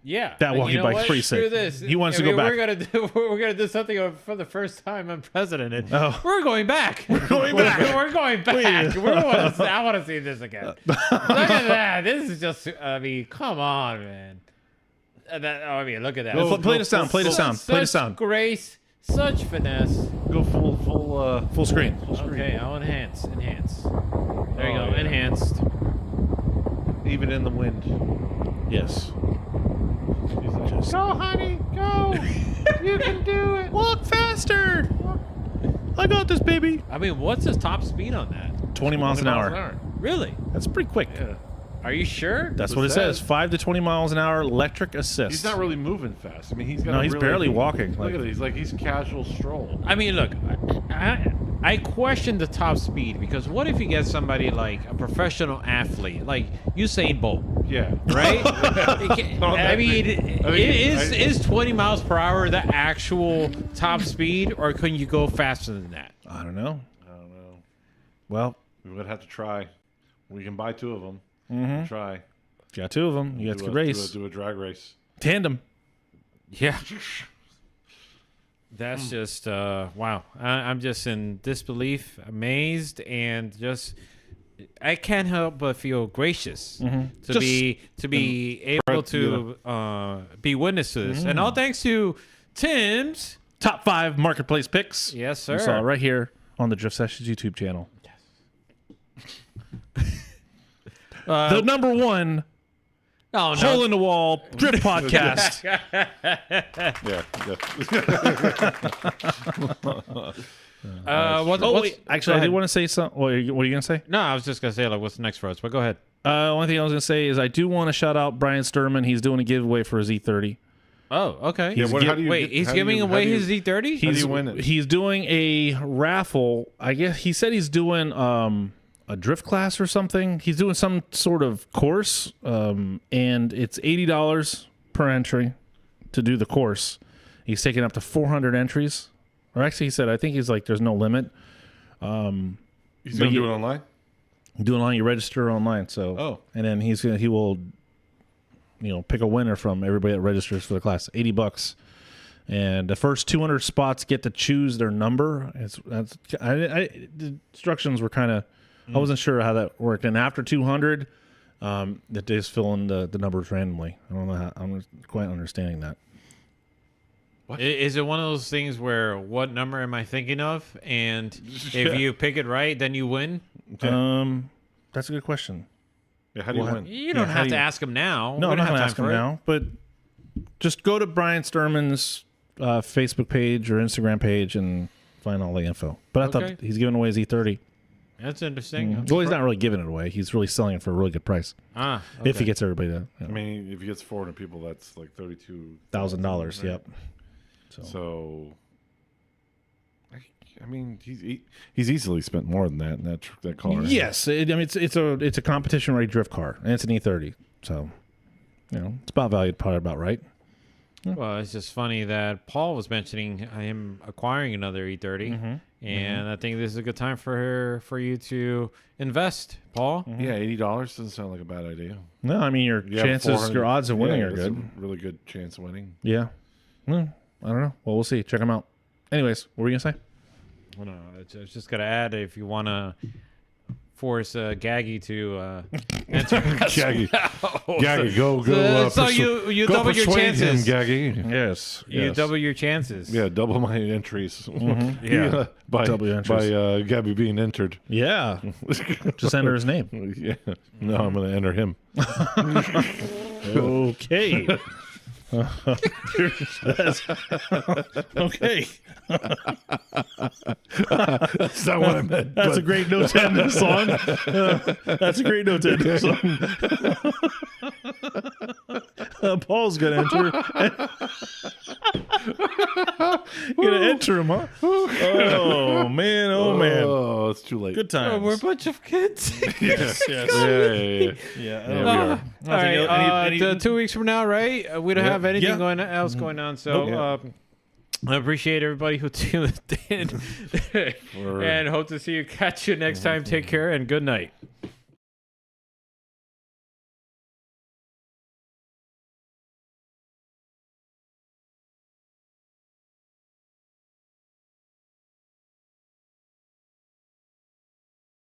Yeah, That like, walking you know bike's what? pretty Screw sick. This. He wants to I mean, go back. We're gonna do something for the first time I'm president. And Oh. We're going back. going back. We're going back. I want to see this again. Look at that. This is just. I mean, come on, man. Look at that. Play the sound. Play the sound. Play the Such sound. grace, such finesse. Go full Full screen. Okay, I'll enhance. There you Oh, go. yeah. Enhanced. even in the wind. Yes. Go, honey, go. You can do it. Walk faster. I got this, baby. I mean, what's his top speed on that? 20 miles an hour. Really? That's pretty quick. Yeah. Are you sure? That's what it says. 5 to 20 miles an hour electric assist. He's not really moving fast. I mean, he's got. No, a he's really, barely walking. Look Like, at it. He's casual stroll. I mean, look, I question the top speed because what if you get somebody like a professional athlete, like Usain Bolt, Yeah. right? I mean, is 20 miles per hour the actual top speed, or can you go faster than that? I don't know. I don't know. Well, We would have to try. We can buy 2 of them. Mm-hmm. Try. got 2 of them. You got to race. Do a drag race. Tandem. Yeah. That's just wow. I'm just in disbelief, amazed, and just I can't help but feel gracious to be able to be witness to this, and all thanks to Tim's Top 5 marketplace picks. Yes, sir. You saw it right here on the Drift Sessions YouTube channel. The number 1 Oh hole in the wall drift podcast. What's Actually, I do want to say something. What are you going to say? No, I was just gonna say like, what's next for us? But go ahead. One thing I was going to say is I do want to shout out Bryan Sturman. He's doing a giveaway for his E30. Oh, okay. Yeah, how do you Wait, get- he's how do giving you- away how do you- his Z30? do you win it? He's doing a raffle. I guess he said he's doing a drift class or something. He's doing some sort of course, and it's $80 per entry to do the course. He's taking up to 400 entries. Or actually, he said, I think he's like, there's no limit. He's But going to you- do it online? Do it online. You register online. So, Oh. and then he will, pick a winner from everybody that registers for the class. $80. And the first 200 spots get to choose their number. The instructions were kind of, I wasn't sure how that worked. And after 200, that they just fill in the numbers randomly. I don't know how. I'm not quite understanding that. Is it one of those things where what number am I thinking of? And if you pick it right, then you win? That's a good question. Yeah, how do you Well, win? You don't how have do to you- ask him now. No, We I'm don't not going to have ask time him for it. now. But just go to Bryan Sturman's Facebook page or Instagram page and find all the info. But I Okay. thought he's giving away his E30. That's interesting. Well, he's not really giving it away. He's really selling it for a really good price. Ah, If he okay. gets everybody to I mean, if he gets 400 people, that's like $32,000. $1,000. right? Yep. So, I mean, he's easily spent more than that in that car. Yes, it's a competition ready drift car, and it's an E30. So, it's about valued, probably about right. Well, it's just funny that Paul was mentioning him acquiring another E30, and I think this is a good time for you to invest, Paul. Yeah, $80 doesn't sound like a bad idea. No, I mean your You have chances, 400 your odds of winning yeah, are that's good. a really good chance of winning. Yeah. I don't know. Well, we'll see. Check them out. Anyways, what were you gonna say? Well, no, I was just gonna add if you want to force Gaggy to enter. Gaggy, Gaggy, go. So you go double your persuade chances. him, Gaggy. Yes. You double your chances. Yeah, double my entries. Yeah. by Double your entries. by Gabby being entered. Yeah. Just enter his name. Yeah, no, I'm going to enter him. Okay. Okay. That's not what I meant. That's a great note to end this song. That's a great note to end this song. Paul's gonna enter. You're gonna enter him, huh? Oh man! Oh man! Oh, it's too late. Good times. We're a bunch of kids. Yes. Yeah, yeah, yeah. Yeah. Yeah, we are. All right, 2 weeks from now, right? We don't have anything Yeah. else going on, so Nope. I appreciate everybody who tuned in, and hope to see you. Catch you next time. Take care and good night.